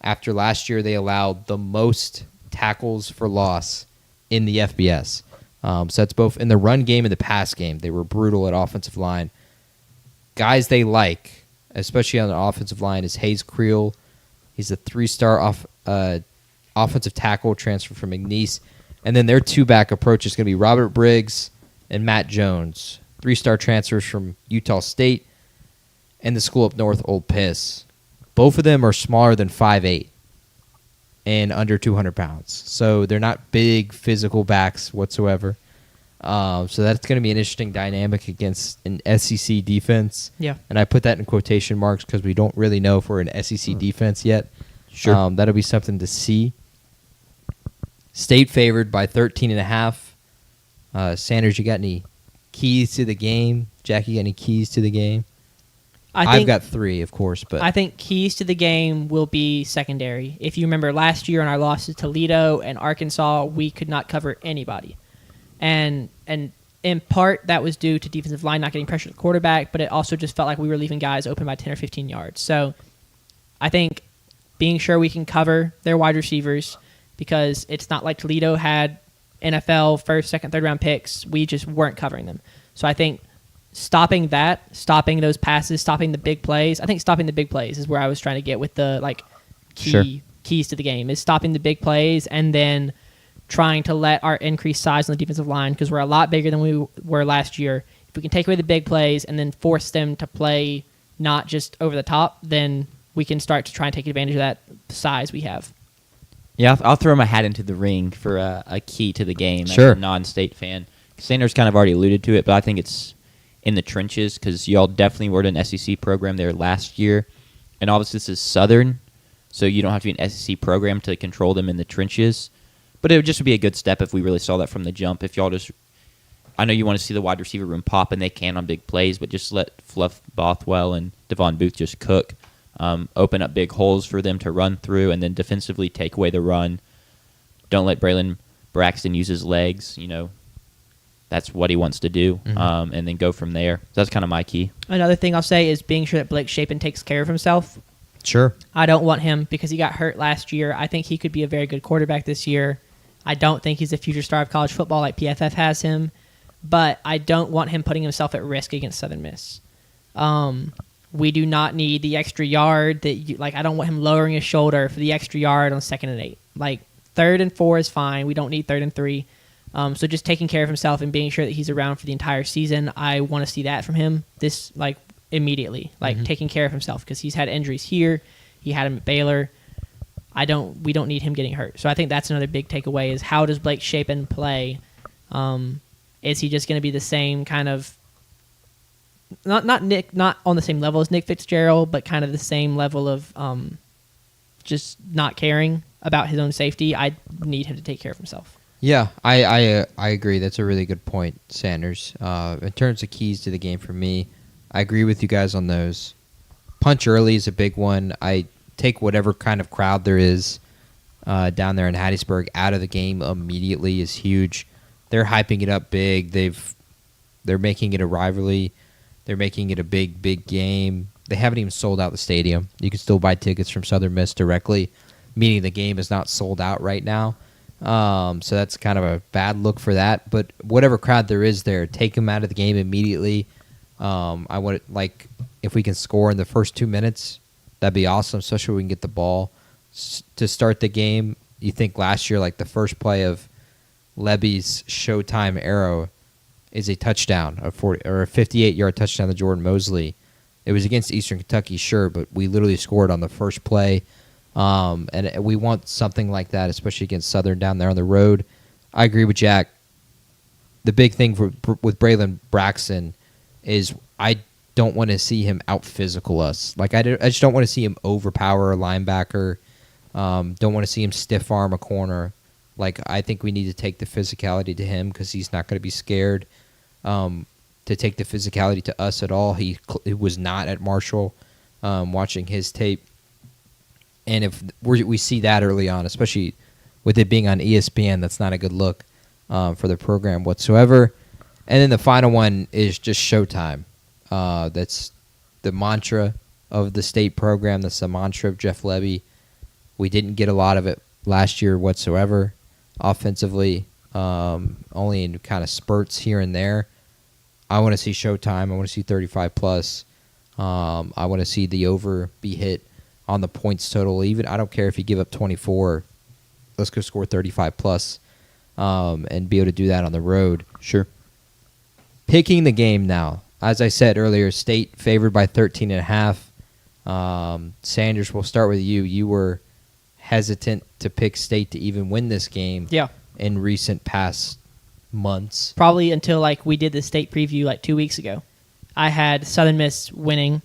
After last year, they allowed the most tackles for loss in the FBS. So that's both in the run game and the pass game. They were brutal at offensive line. Guys they like, especially on the offensive line, is Hayes Creel. He's a 3-star offensive tackle transfer from McNeese. And then their 2-back approach is going to be Robert Briggs and Matt Jones, 3-star transfers from Utah State and the school up north, Old Piss. Both of them are smaller than 5'8" and under 200 pounds. So they're not big physical backs whatsoever. So that's going to be an interesting dynamic against an SEC defense. Yeah. And I put that in quotation marks because we don't really know if we're an SEC defense yet. Sure. That'll be something to see. State favored by 13.5. Sanders, you got any keys to the game? Jackie, you got any keys to the game? I've got 3, of course. But I think keys to the game will be secondary. If you remember last year in our loss to Toledo and Arkansas, we could not cover anybody. And in part, that was due to defensive line not getting pressure at the quarterback, but it also just felt like we were leaving guys open by 10 or 15 yards. So I think being sure we can cover their wide receivers, because it's not like Toledo had NFL first, second, third round picks. We just weren't covering them. So I think stopping those passes, stopping the big plays. I think stopping the big plays is where I was trying to get with the keys to the game, is stopping the big plays and then trying to let our increased size on the defensive line, because we're a lot bigger than we were last year. If we can take away the big plays and then force them to play not just over the top, then we can start to try and take advantage of that size we have. Yeah, I'll throw my hat into the ring for a key to the game Sure. as a non-state fan. Sanders kind of already alluded to it, but I think it's in the trenches, because y'all definitely were in an SEC program there last year. And obviously this is Southern, so you don't have to be an SEC program to control them in the trenches. But it would just be a good step if we really saw that from the jump. If y'all just, I know you want to see the wide receiver room pop, and they can on big plays, but just let Fluff Bothwell and Devon Booth just cook, open up big holes for them to run through, and then defensively take away the run. Don't let Braylon Braxton use his legs. You know, that's what he wants to do, and then go from there. So that's kind of my key. Another thing I'll say is being sure that Blake Shapen takes care of himself. Sure. I don't want him, because he got hurt last year. I think he could be a very good quarterback this year. I don't think he's a future star of college football like PFF has him, but I don't want him putting himself at risk against Southern Miss. We do not need the extra yard I don't want him lowering his shoulder for the extra yard on 2nd and 8. Like 3rd and 4 is fine. We don't need 3rd and 3. So just taking care of himself and being sure that he's around for the entire season. I want to see that from him immediately, taking care of himself, because he's had injuries here. He had him at Baylor. We don't need him getting hurt. So I think that's another big takeaway is how does Blake Shapen play? Is he just going to be the same kind of not on the same level as Nick Fitzgerald, but kind of the same level of just not caring about his own safety? I need him to take care of himself. Yeah, I agree. That's a really good point, Sanders. In terms of keys to the game for me, I agree with you guys on those. Punch early is a big one. I take whatever kind of crowd there is down there in Hattiesburg out of the game immediately is huge. They're hyping it up big. They're making it a rivalry. They're making it a big game. They haven't even sold out the stadium. You can still buy tickets from Southern Miss directly, meaning the game is not sold out right now. So that's kind of a bad look for that. But whatever crowd there is there, take them out of the game immediately. I want if we can score in the first 2 minutes, that'd be awesome, especially if we can get the ball to start the game. You think last year, like the first play of Levy's Showtime arrow is a touchdown, a 58-yard touchdown to Jordan Mosley. It was against Eastern Kentucky, sure, but we literally scored on the first play. And we want something like that, especially against Southern down there on the road. I agree with Jack. The big thing with Braylon Braxton is I don't want to see him out-physical us. Like I just don't want to see him overpower a linebacker. Don't want to see him stiff-arm a corner. Like I think we need to take the physicality to him because he's not going to be scared to take the physicality to us at all. He was not at Marshall watching his tape. And if we see that early on, especially with it being on ESPN, that's not a good look for the program whatsoever. And then the final one is just Showtime. That's the mantra of the state program. That's the mantra of Jeff Levy. We didn't get a lot of it last year whatsoever offensively, only in kind of spurts here and there. I want to see Showtime. I want to see 35+. I want to see the over be hit on the points total. Even I don't care if you give up 24. Let's go score 35+, and be able to do that on the road. Sure. Picking the game now. As I said earlier, State favored by 13.5. Sanders, we'll start with you. You were hesitant to pick State to even win this game. Yeah. In recent past months. Probably until we did the state preview 2 weeks ago. I had Southern Miss winning.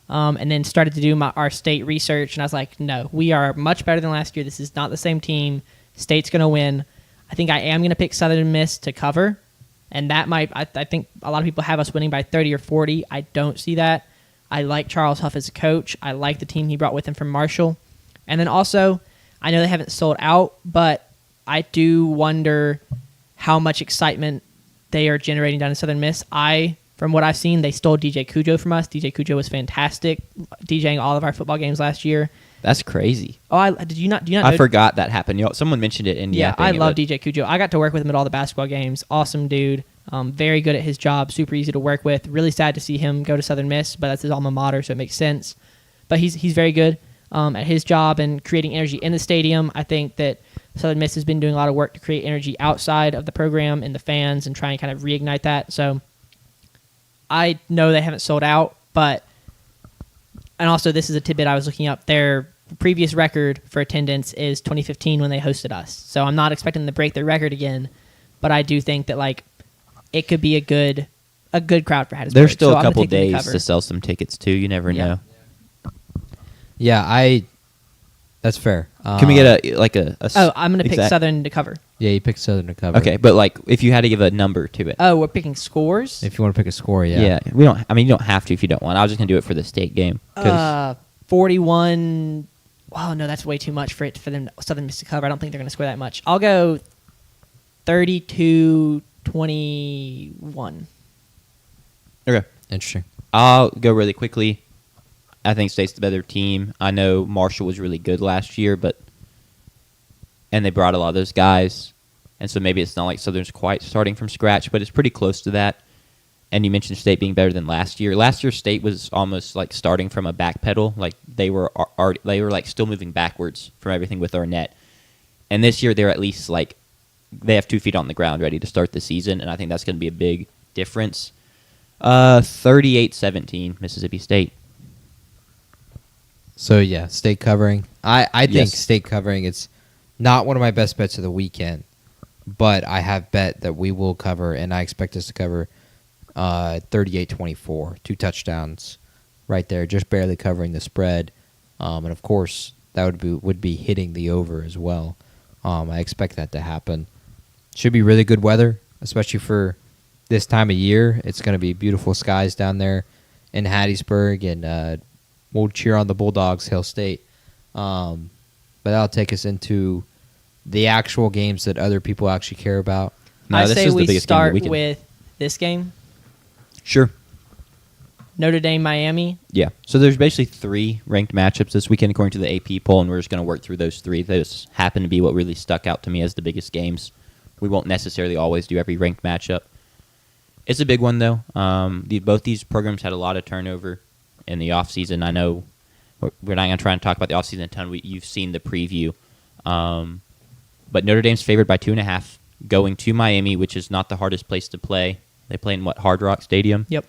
And then started to do our state research, and I was like, no, we are much better than last year. This is not the same team. State's going to win. I think I am going to pick Southern Miss to cover, and that might I think a lot of people have us winning by 30 or 40. I don't see that. I like Charles Huff as a coach. I like the team he brought with him from Marshall. And then also, I know they haven't sold out, but I do wonder how much excitement they are generating down in Southern Miss. From what I've seen, they stole DJ Cujo from us. DJ Cujo was fantastic, DJing all of our football games last year. That's crazy. Oh, do you not know? I forgot that happened. Someone mentioned it in I love DJ Cujo. I got to work with him at all the basketball games. Awesome dude. Very good at his job. Super easy to work with. Really sad to see him go to Southern Miss, but that's his alma mater, so it makes sense. But he's very good at his job and creating energy in the stadium. I think that Southern Miss has been doing a lot of work to create energy outside of the program and the fans and try and kind of reignite that. So I know they haven't sold out, and also this is a tidbit I was looking up. Their previous record for attendance is 2015 when they hosted us. So I'm not expecting them to break their record again, but I do think that it could be a good crowd for Hattiesburg. There's still a couple days to sell some tickets too. You never know. Yeah, that's fair. Can we get a I'm going to pick Southern to cover. Yeah, you picked Southern to cover. Okay, but if you had to give a number to it. Oh, we're picking scores? If you want to pick a score, yeah. Yeah, we don't. I mean, you don't have to if you don't want. I was just gonna do it for the state game. 41. Oh no, that's way too much for them Southern Miss to cover. I don't think they're gonna score that much. I'll go 32-21. Okay, interesting. I'll go really quickly. I think State's the better team. I know Marshall was really good last year, and they brought a lot of those guys, and so maybe it's not like Southern's quite starting from scratch, but it's pretty close to that. And you mentioned State being better than last year. Last year, State was almost like starting from a back pedal, like they were still moving backwards from everything with Arnett. And this year, they're at least they have 2 feet on the ground, ready to start the season, and I think that's going to be a big difference. 38-17, Mississippi State. So, yeah, state covering. I think Yes. state covering, it's not one of my best bets of the weekend, but I have bet that we will cover, and I expect us to cover 38-24, 2 touchdowns right there, just barely covering the spread. And, of course, that would be hitting the over as well. I expect that to happen. Should be really good weather, especially for this time of year. It's going to be beautiful skies down there in Hattiesburg, and we'll cheer on the Bulldogs, Hill State. But that'll take us into the actual games that other people actually care about. No, I this say is the we biggest game of the start weekend. with this game, Sure. Notre Dame, Miami. Yeah. So there's basically 3 ranked matchups this weekend according to the AP poll, and we're just going to work through those 3. Those happen to be what really stuck out to me as the biggest games. We won't necessarily always do every ranked matchup. It's a big one, though. Both these programs had a lot of turnover in the offseason. I know we're not going to try and talk about the offseason a ton. You've seen the preview. But Notre Dame's favored by 2.5, going to Miami, which is not the hardest place to play. They play in, Hard Rock Stadium? Yep.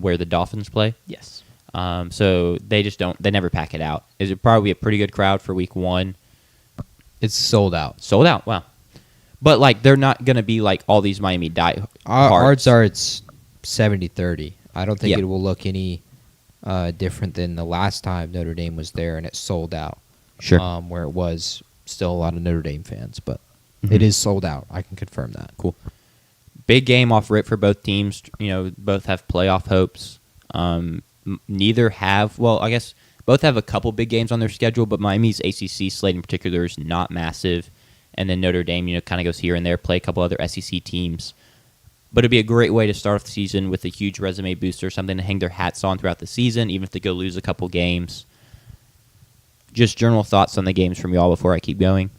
Where the Dolphins play. Yes. So they just don't. They never pack it out. Is it probably a pretty good crowd for week 1? It's sold out. Sold out. Wow. But like they're not gonna be like all these Miami die. Odds are it's 70-30. I don't think Yeah. it will look any different than the last time Notre Dame was there and it sold out. Sure. Where it was still a lot of Notre Dame fans, but Mhm. it is sold out. I can confirm that. Cool. Big game off rip for both teams. Both have playoff hopes. Neither have. Well, I guess both have a couple big games on their schedule, but Miami's ACC slate in particular is not massive. And then Notre Dame, kind of goes here and there, play a couple other SEC teams. But it'd be a great way to start off the season with a huge resume booster, something to hang their hats on throughout the season, even if they go lose a couple games. Just general thoughts on the games from y'all before I keep going.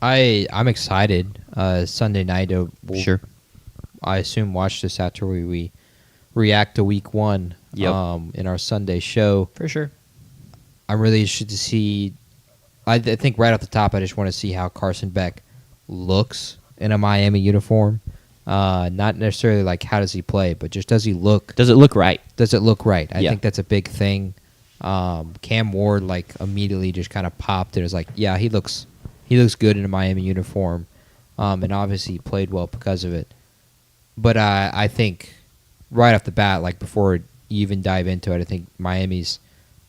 I'm excited. Sunday night, we'll, Sure. I assume watch this after we react to week 1 Yep. in our Sunday show. For sure. I'm really interested to see. I think right off the top, I just want to see how Carson Beck looks in a Miami uniform. Not necessarily like how does he play, but just does he look? Does it look right? Does it look right? I Yeah. think that's a big thing. Cam Ward immediately just kind of popped and was like, yeah, he looks good in a Miami uniform, and obviously he played well because of it. But I think right off the bat, before you even dive into it, I think Miami's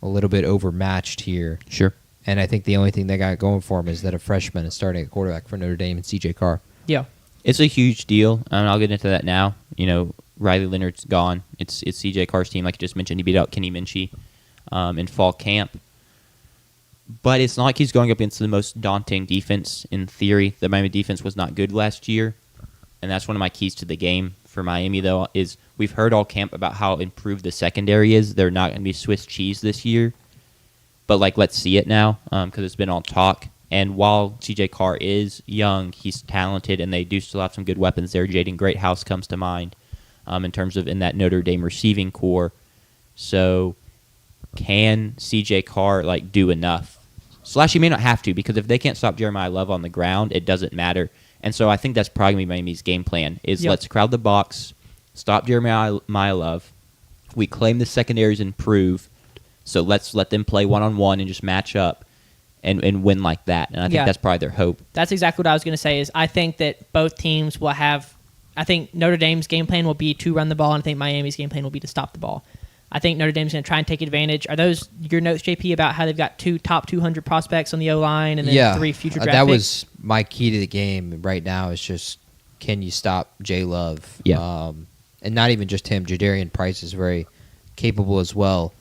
a little bit overmatched here. Sure. And I think the only thing they got going for him is that a freshman is starting at quarterback for Notre Dame and C.J. Carr. Yeah. It's a huge deal, and I'll get into that now. Riley Leonard's gone. It's C.J. Carr's team, like you just mentioned. He beat out Kenny Minchie in fall camp. But it's not like he's going up against the most daunting defense in theory. The Miami defense was not good last year, and that's one of my keys to the game for Miami, though, is we've heard all camp about how improved the secondary is. They're not going to be Swiss cheese this year. But, let's see it now because it's been all talk. And while C.J. Carr is young, he's talented, and they do still have some good weapons there. Jaden Greathouse comes to mind in terms of in that Notre Dame receiving core. So can C.J. Carr, do enough? Slash, he may not have to, because if they can't stop Jeremiah Love on the ground, it doesn't matter. And so I think that's probably going to be Miami's game plan, is let's crowd the box, stop Jeremiah Love. We claim the secondaries improve, so let's let them play one-on-one and just match up and win like that. And I think that's probably their hope. That's exactly what I was going to say, is I think that both teams will have – I think Notre Dame's game plan will be to run the ball, and I think Miami's game plan will be to stop the ball. I think Notre Dame's going to try and take advantage. Are those your notes, JP, about how they've got 2 top 200 prospects on the O-line and then 3 future draft that picks? was my key to the game right now is just can you stop Jay Love? Yeah. And not even just him. Jadarian Price is very capable as well.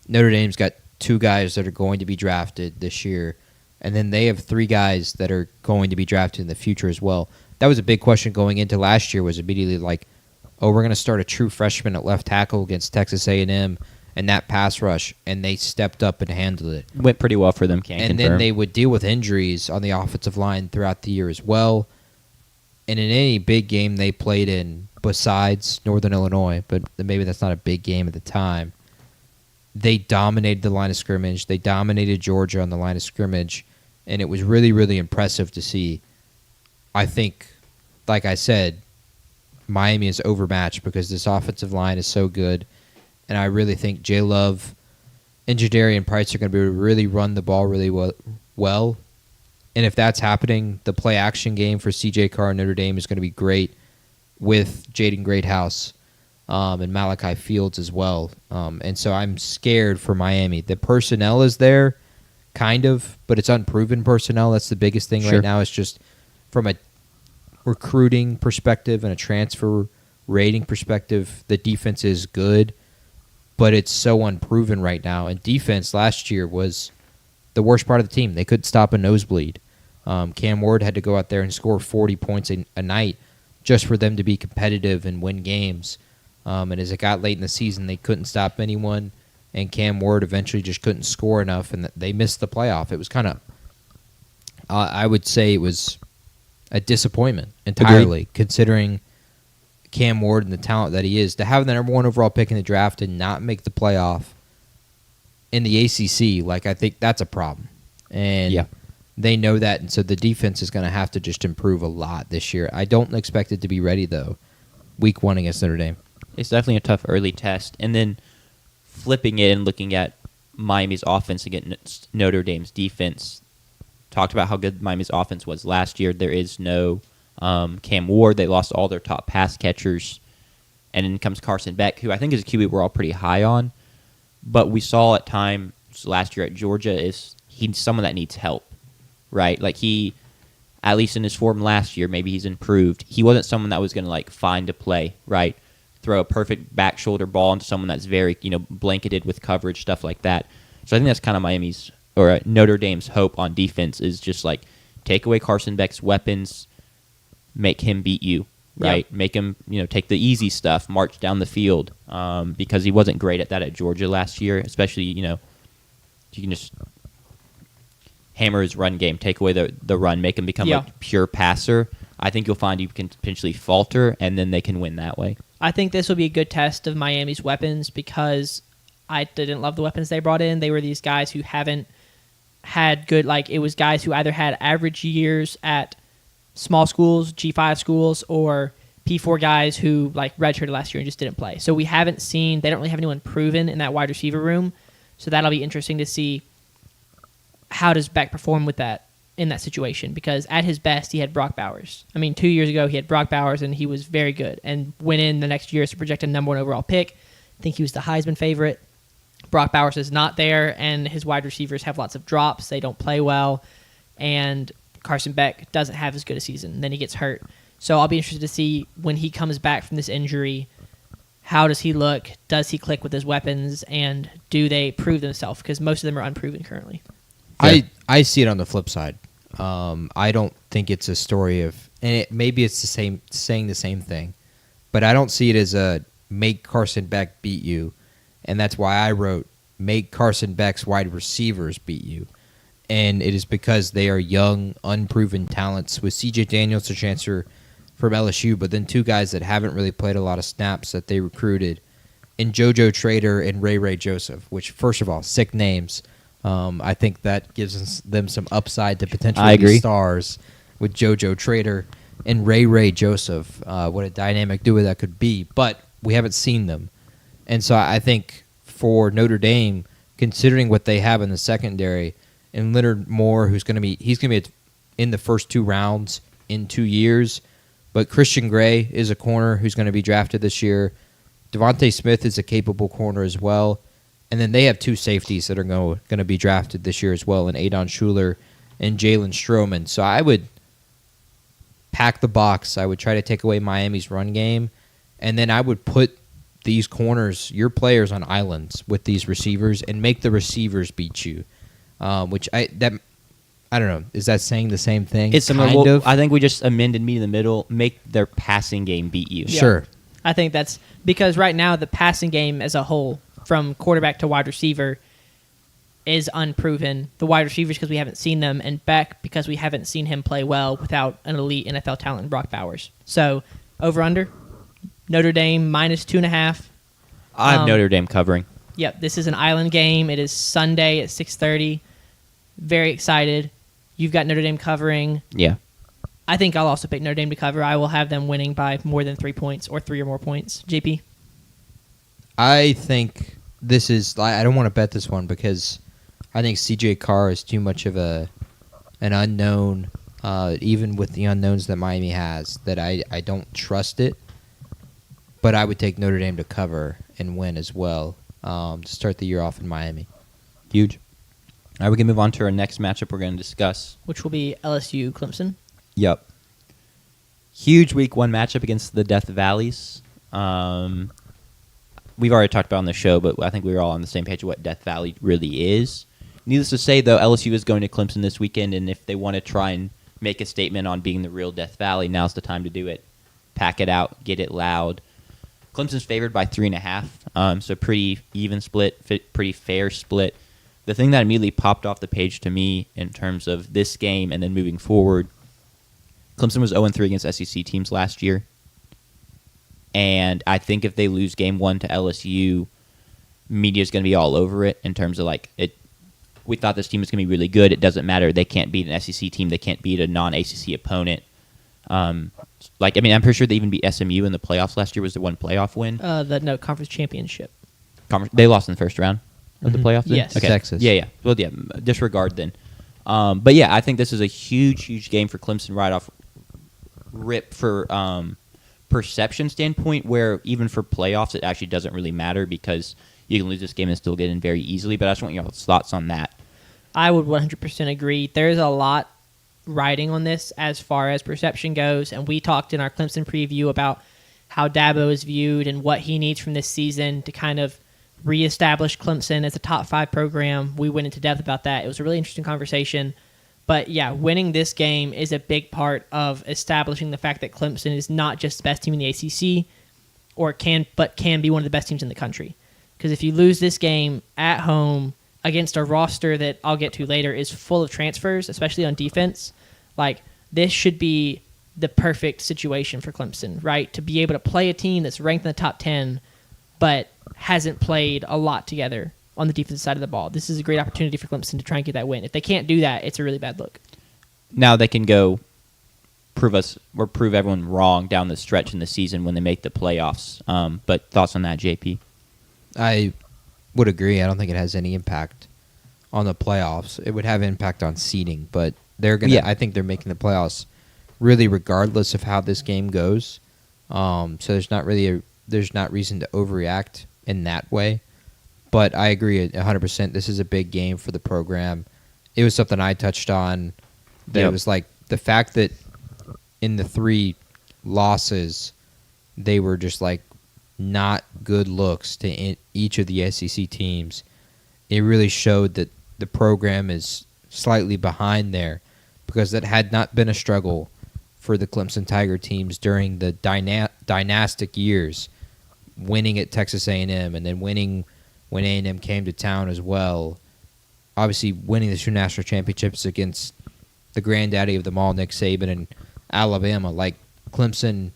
Notre Dame's got 2 guys that are going to be drafted this year, and then they have 3 guys that are going to be drafted in the future as well. That was a big question going into last year, was immediately we're going to start a true freshman at left tackle against Texas A&M and that pass rush, and they stepped up and handled it. Went pretty well for them, And then they would deal with injuries on the offensive line throughout the year as well. And in any big game they played in, besides Northern Illinois, but maybe that's not a big game at the time, they dominated the line of scrimmage. They dominated Georgia on the line of scrimmage, and it was really, really impressive to see. I think, like I said, Miami is overmatched because this offensive line is so good, and I really think Jay Love and Jadarian Price are going to be able to really run the ball really well. And if that's happening, the play-action game for C.J. Carr and Notre Dame is going to be great with Jaden Greathouse and Malachi Fields as well. And so I'm scared for Miami. The personnel is there, kind of, but it's unproven personnel. That's the biggest thing right now. It's just from a recruiting perspective and a transfer rating perspective, the defense is good, but it's so unproven right now. And defense last year was the worst part of the team. They couldn't stop a nosebleed. Cam Ward had to go out there and score 40 points a night just for them to be competitive and win games. And as it got late in the season, they couldn't stop anyone, and Cam Ward eventually just couldn't score enough, and they missed the playoff. It was kind of, I would say it was a disappointment entirely, considering Cam Ward and the talent that he is. To have the number 1 overall pick in the draft and not make the playoff in the ACC, I think that's a problem. And they know that, and so the defense is going to have to just improve a lot this year. I don't expect it to be ready, though, week 1 against Notre Dame. It's definitely a tough early test. And then flipping it and looking at Miami's offense against Notre Dame's defense, talked about how good Miami's offense was last year. There is no Cam Ward. They lost all their top pass catchers. And then comes Carson Beck, who I think is a QB we're all pretty high on. But we saw at times last year at Georgia he's someone that needs help, right? He, at least in his form last year, maybe he's improved. He wasn't someone that was going to find a play, right? Throw a perfect back shoulder ball into someone that's very, blanketed with coverage, stuff like that. So I think that's kind of Miami's or Notre Dame's hope on defense is just take away Carson Beck's weapons, make him beat you, right? Yep. Make him, take the easy stuff, march down the field, because he wasn't great at that at Georgia last year, especially, you can just hammer his run game, take away the run, make him become a pure passer. I think you'll find you can potentially falter, and then they can win that way. I think this will be a good test of Miami's weapons because I didn't love the weapons they brought in. They were these guys who haven't had good, it was guys who either had average years at small schools, G5 schools, or P4 guys who redshirted last year and just didn't play. So we haven't seen, they don't really have anyone proven in that wide receiver room. So that'll be interesting to see how does Beck perform with that in that situation, because at his best he had Brock Bowers. 2 years ago he had Brock Bowers and he was very good and went in the next year as a projected number 1 overall pick. I think he was the Heisman favorite. Brock Bowers is not there, and his wide receivers have lots of drops. They don't play well, and Carson Beck doesn't have as good a season. Then he gets hurt. So I'll be interested to see when he comes back from this injury, how does he look? Does he click with his weapons? And do they prove themselves? Because most of them are unproven currently. I see it on the flip side. I don't think it's a story of, and maybe it's the same, saying the same thing, but I don't see it as a make Carson Beck beat you, and that's why I wrote make Carson Beck's wide receivers beat you, and it is because they are young, unproven talents with C.J. Daniels, the transfer from LSU, but then 2 guys that haven't really played a lot of snaps that they recruited, in JoJo Trader and Ray Joseph, which, first of all, sick names. I think that gives them some upside to potentially be stars with JoJo Trader and Ray Joseph. What a dynamic duo that could be, but we haven't seen them. And so I think for Notre Dame, considering what they have in the secondary, and Leonard Moore, he's going to be in the first 2 rounds in 2 years, but Christian Gray is a corner who's going to be drafted this year. Devontae Smith is a capable corner as well. And then they have 2 safeties that are going to be drafted this year as well, and Adon Schuler and Jalen Stroman. So I would pack the box. I would try to take away Miami's run game, and then I would put these corners, your players, on islands with these receivers and make the receivers beat you. Which I don't know. Is that saying the same thing? It's kind of. I think we just amended meet in the middle. Make their passing game beat you. Yeah. Sure. I think that's because right now the passing game as a whole, from quarterback to wide receiver, is unproven. The wide receivers because we haven't seen them, and Beck because we haven't seen him play well without an elite NFL talent in Brock Bowers. So over under Notre Dame -2.5. I have Notre Dame covering. Yep, this is an island game. It is Sunday at 6:30. Very excited. You've got Notre Dame covering. Yeah. I think I'll also pick Notre Dame to cover. I will have them winning by more than 3 points or 3 or more points. JP? I think this is I don't want to bet this one because I think CJ Carr is too much of an unknown, even with the unknowns that Miami has, that I don't trust it. But I would take Notre Dame to cover and win as well to start the year off in Miami. Huge. All right, we can move on to our next matchup we're going to discuss. Which will be LSU Clemson. Yep. Huge week 1 matchup against the Death Valleys. We've already talked about it on the show, but I think we were all on the same page of what Death Valley really is. Needless to say, though, LSU is going to Clemson this weekend, and if they want to try and make a statement on being the real Death Valley, now's the time to do it. Pack it out, get it loud. Clemson's favored by 3.5, so pretty even split, pretty fair split. The thing that immediately popped off the page to me in terms of this game and then moving forward, Clemson was 0-3 against SEC teams last year. And I think if they lose game 1 to LSU, media's going to be all over it in terms of we thought this team was going to be really good. It doesn't matter. They can't beat an SEC team. They can't beat a non-ACC opponent. I'm pretty sure they even beat SMU in the playoffs last year. Was the one playoff win? Conference championship. They lost in the first round of the playoffs then? Yes. Okay. Texas. Yeah. Well, yeah, disregard then. But yeah, I think this is a huge, huge game for Clemson right off rip for perception standpoint, where even for playoffs it actually doesn't really matter because you can lose this game and still get in very easily. But I just want your thoughts on that. I would 100% agree. There's a lot riding on this as far as perception goes, and we talked in our Clemson preview about how Dabo is viewed and what he needs from this season to kind of reestablish Clemson as a top 5 program. We went into depth about that. It was a really interesting conversation. But yeah, winning this game is a big part of establishing the fact that Clemson is not just the best team in the ACC, but can be one of the best teams in the country. Because if you lose this game at home against a roster that I'll get to later is full of transfers, especially on defense, this should be the perfect situation for Clemson, right? To be able to play a team that's ranked in the top 10, but hasn't played a lot together on the defensive side of the ball. This is a great opportunity for Clemson to try and get that win. If they can't do that, it's a really bad look. Now they can go prove everyone wrong down the stretch in the season when they make the playoffs. But thoughts on that, JP? I would agree. I don't think it has any impact on the playoffs. It would have impact on seeding, but they're gonna. Yeah. I think they're making the playoffs really regardless of how this game goes. So there's not reason to overreact in that way. But I agree 100%. This is a big game for the program. It was something I touched on. That It was the fact that in the 3 losses, they were just not good looks to each of the SEC teams. It really showed that the program is slightly behind there because that had not been a struggle for the Clemson Tiger teams during the dynastic years, winning at Texas A&M and then winning when A&M came to town as well. Obviously, winning the 2 national championships against the granddaddy of them all, Nick Saban, and Alabama. Clemson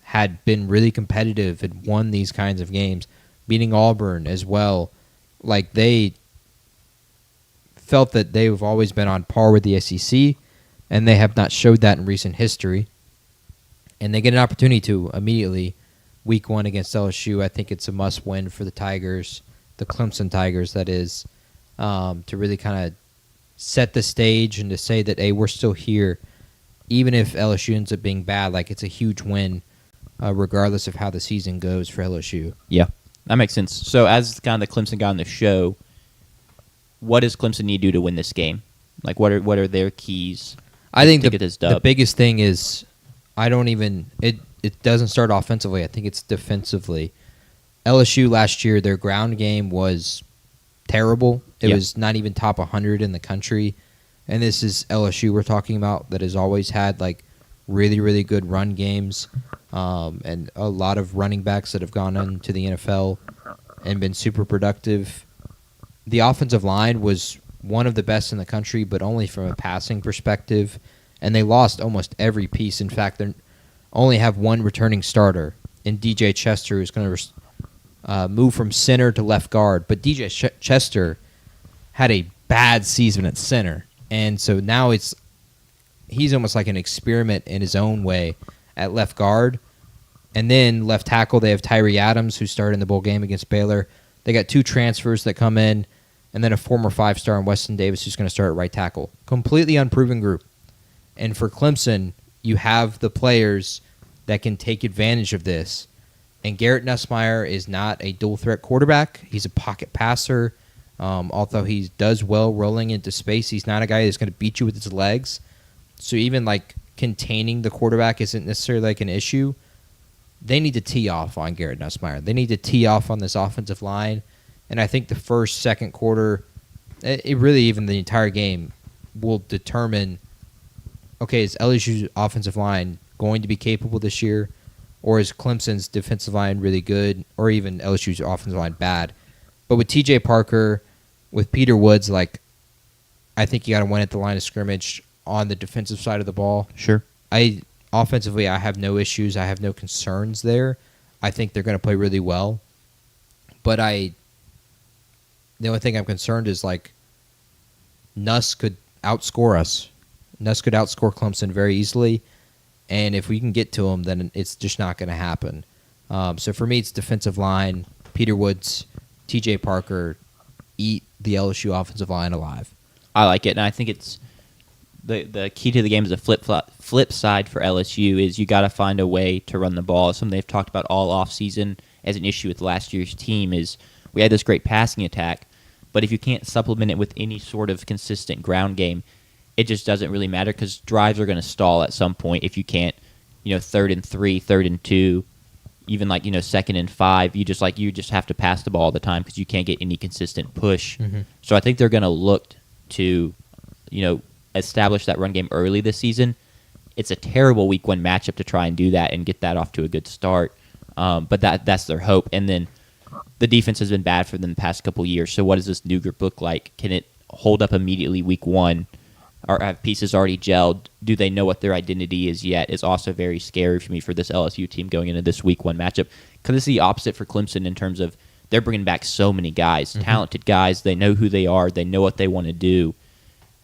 had been really competitive and won these kinds of games, beating Auburn as well. They felt that they've always been on par with the SEC, and they have not showed that in recent history. And they get an opportunity to immediately. Week 1 against LSU, I think it's a must-win for the Tigers, the Clemson Tigers, that is, to really kind of set the stage and to say that, hey, we're still here. Even if LSU ends up being bad, it's a huge win, regardless of how the season goes for LSU. Yeah, that makes sense. So as kind of the Clemson guy on the show, what does Clemson need to do to win this game? What are their keys I think to get this dub? The biggest thing is it doesn't start offensively. I think it's defensively. LSU last year, their ground game was terrible. It was not even top 100 in the country. And this is LSU we're talking about that has always had really, really good run games and a lot of running backs that have gone into the NFL and been super productive. The offensive line was one of the best in the country, but only from a passing perspective. And they lost almost every piece. In fact, they're only have one returning starter in DJ Chester, who's going to move from center to left guard. But DJ Chester had a bad season at center, and so now he's almost like an experiment in his own way at left guard. And then left tackle, they have Tyree Adams, who started in the bowl game against Baylor. They got 2 transfers that come in, and then a former 5-star in Weston Davis who's going to start at right tackle. Completely unproven group. And for Clemson, you have the players that can take advantage of this. And Garrett Nussmeier is not a dual-threat quarterback. He's a pocket passer. Although he does well rolling into space, he's not a guy that's going to beat you with his legs. So even like containing the quarterback isn't necessarily like an issue. They need to tee off on Garrett Nussmeier. They need to tee off on this offensive line. And I think the first, second quarter, it really even the entire game will determine, okay, is LSU's offensive line going to be capable this year? Or is Clemson's defensive line really good? Or even LSU's offensive line bad? But with TJ Parker, with Peter Woods, like, I think you got to win at the line of scrimmage on the defensive side of the ball. Sure. Offensively, I have no issues. I have no concerns there. I think they're going to play really well. But the only thing I'm concerned is, like, Nuss could outscore us. Nuss could outscore Clemson very easily. And if we can get to him, then it's just not going to happen. So for me, it's defensive line, Peter Woods, TJ Parker, eat the LSU offensive line alive. I like it, and I think it's the key to the game is a flip side for LSU is you got to find a way to run the ball. Something they've talked about all offseason as an issue with last year's team is we had this great passing attack, but if you can't supplement it with any sort of consistent ground game, it just doesn't really matter because drives are going to stall at some point if you can't, 3rd and 3, 3rd and 2, even 2nd and 5. You just have to pass the ball all the time because you can't get any consistent push. Mm-hmm. So I think they're going to look to, establish that run game early this season. It's a terrible week 1 matchup to try and do that and get that off to a good start. But that's their hope. And then the defense has been bad for them the past couple years. So what does this new group look like? Can it hold up immediately week 1? Or have pieces already gelled? Do they know what their identity is yet? Is also very scary for me for this LSU team going into this week 1 matchup. Because it's the opposite for Clemson in terms of they're bringing back so many guys, talented guys. They know who they are. They know what they want to do.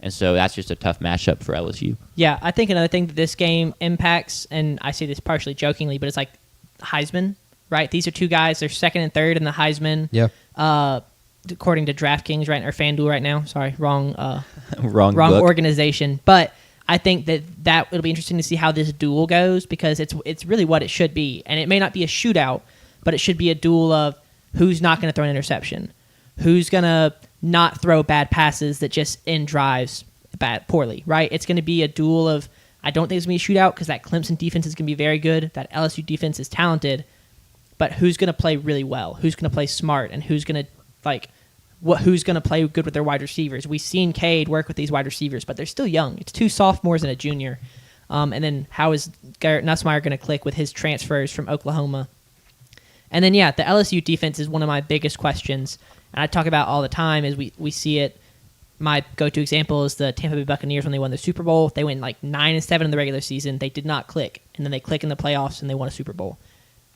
And so that's just a tough matchup for LSU. Yeah, I think another thing that this game impacts, and I say this partially jokingly, but it's like Heisman, right? These are 2 guys. They're 2nd and 3rd in the Heisman. Yeah. According to DraftKings, right, or FanDuel right now. Sorry, wrong wrong organization. But I think that it'll be interesting to see how this duel goes because it's really what it should be, and it may not be a shootout, but it should be a duel of who's not going to throw an interception, who's going to not throw bad passes that just end drives poorly, right? It's going to be a duel of. I don't think it's going to be a shootout because that Clemson defense is going to be very good. That LSU defense is talented, but who's going to play really well? Who's going to play smart, and who's going to who's going to play good with their wide receivers? We've seen Cade work with these wide receivers, but they're still young. It's 2 sophomores and a junior. And then how is Garrett Nussmeier going to click with his transfers from Oklahoma? And then, the LSU defense is one of my biggest questions. And I talk about all the time as we see it. My go-to example is the Tampa Bay Buccaneers when they won the Super Bowl. They went 9-7 in the regular season. They did not click. And then they click in the playoffs and they won a Super Bowl.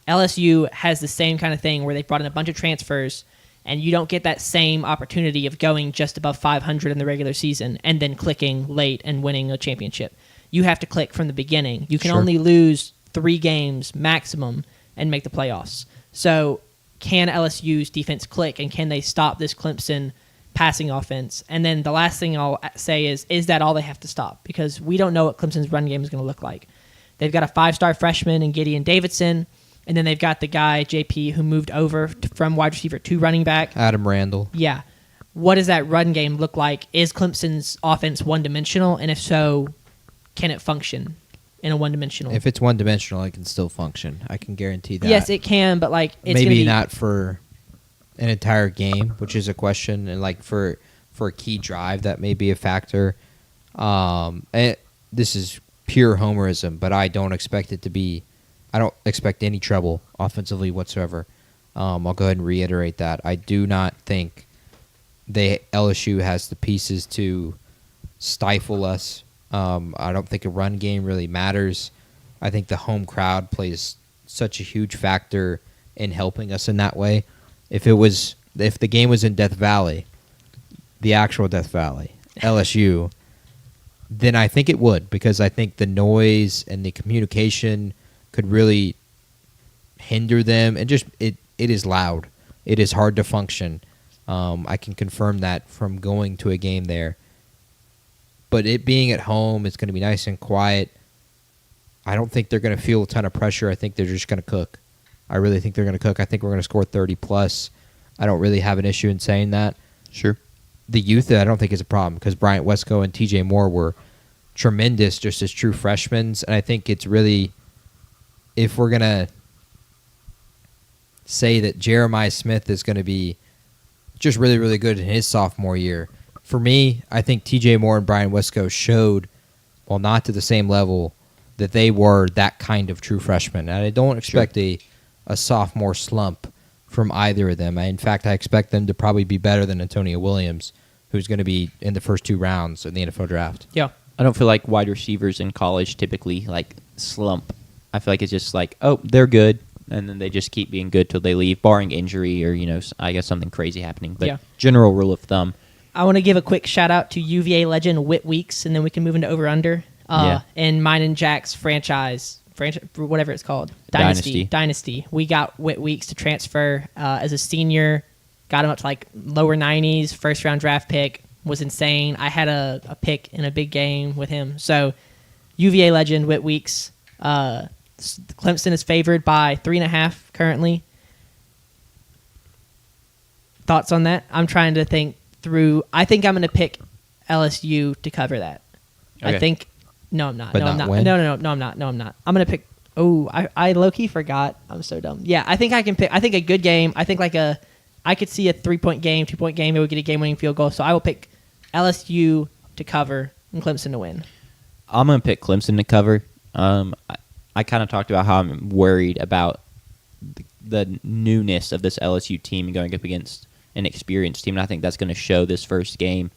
LSU has the same kind of thing where they brought in a bunch of transfers and you don't get that same opportunity of going just above 500 in the regular season and then clicking late and winning a championship. You have to click from the beginning. You can only lose 3 games maximum and make the playoffs. So can LSU's defense click, and can they stop this Clemson passing offense? And then the last thing I'll say is that all they have to stop? Because we don't know what Clemson's run game is going to look like. They've got a 5-star freshman in Gideon Davidson, and then they've got the guy, JP, who moved over from wide receiver to running back. Adam Randall. Yeah. What does that run game look like? Is Clemson's offense one-dimensional? And if so, can it function in a one-dimensional? If it's one-dimensional, it can still function. I can guarantee that. Yes, it can, but it's maybe not for an entire game, which is a question. And for a key drive, that may be a factor. And this is pure homerism, but I don't expect it to be. I don't expect any trouble offensively whatsoever. I'll go ahead and reiterate that. I do not think LSU has the pieces to stifle us. I don't think a run game really matters. I think the home crowd plays such a huge factor in helping us in that way. If the game was in Death Valley, the actual Death Valley, LSU, then I think it would, because I think the noise and the communication could really hinder them, and just it is loud. it is hard to function. I can confirm that from going to a game there. But it being at home, it's going to be nice and quiet. I don't think they're going to feel a ton of pressure. I think they're just going to cook. I really think they're going to cook. I think we're going to score 30+. I don't really have an issue in saying that. Sure. The youth, I don't think is a problem because Bryant Wesco and TJ Moore were tremendous just as true freshmen. And I think it's really, if we're going to say that Jeremiah Smith is going to be just really, really good in his sophomore year, for me, I think TJ Moore and Bryant Wesco showed, while not to the same level, that they were that kind of true freshman. And I don't expect a sophomore slump from either of them. In fact, I expect them to probably be better than Antonio Williams, who's going to be in the first 2 rounds in the NFL draft. Yeah. I don't feel like wide receivers in college typically like slump. I feel like it's just like, oh, they're good, and then they just keep being good till they leave, barring injury or, I guess something crazy happening. But general rule of thumb. I want to give a quick shout-out to UVA legend Whit Weeks, and then we can move into over-under. In mine and Jack's franchise, whatever it's called. Dynasty. We got Whit Weeks to transfer as a senior, got him up to like lower 90s, first-round draft pick, was insane. I had a pick in a big game with him. So UVA legend Whit Weeks. Clemson is favored by 3.5 currently. Thoughts on that? I'm trying to think through. I think I'm going to pick LSU to cover that. Okay. I think. No, I'm not. But no, I'm not not. win? No, I'm not. No, I'm not. I'm going to pick. Oh, I low-key forgot. I'm so dumb. Yeah, I think I can pick. I think a good game. I think I could see a 3-point game, 2-point game. It would get a game-winning field goal. So I will pick LSU to cover and Clemson to win. I'm going to pick Clemson to cover. I kind of talked about how I'm worried about the newness of this LSU team going up against an experienced team, and I think that's going to show this first game.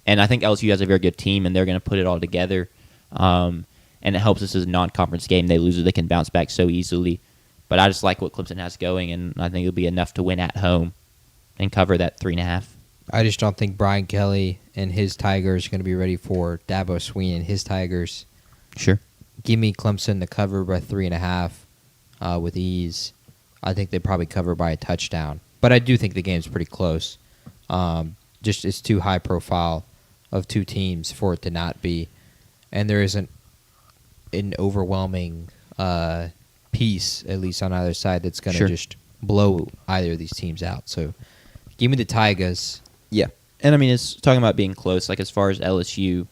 And I think LSU has a very good team, and they're going to put it all together. And it helps us as a non-conference game. They lose it, they can bounce back so easily. But I just like what Clemson has going, and I think it'll be enough to win at home and cover that 3.5. I just don't think Brian Kelly and his Tigers are going to be ready for Dabo Swinney and his Tigers. Sure. Give me Clemson to cover by 3.5 with ease. I think they probably cover by a touchdown. But I do think the game's pretty close. Just it's too high profile of two teams for it to not be. And there isn't an overwhelming piece, at least on either side, that's going to just blow either of these teams out. So give me the Tigers. Yeah. And, I mean, it's talking about being close. Like, as far as LSU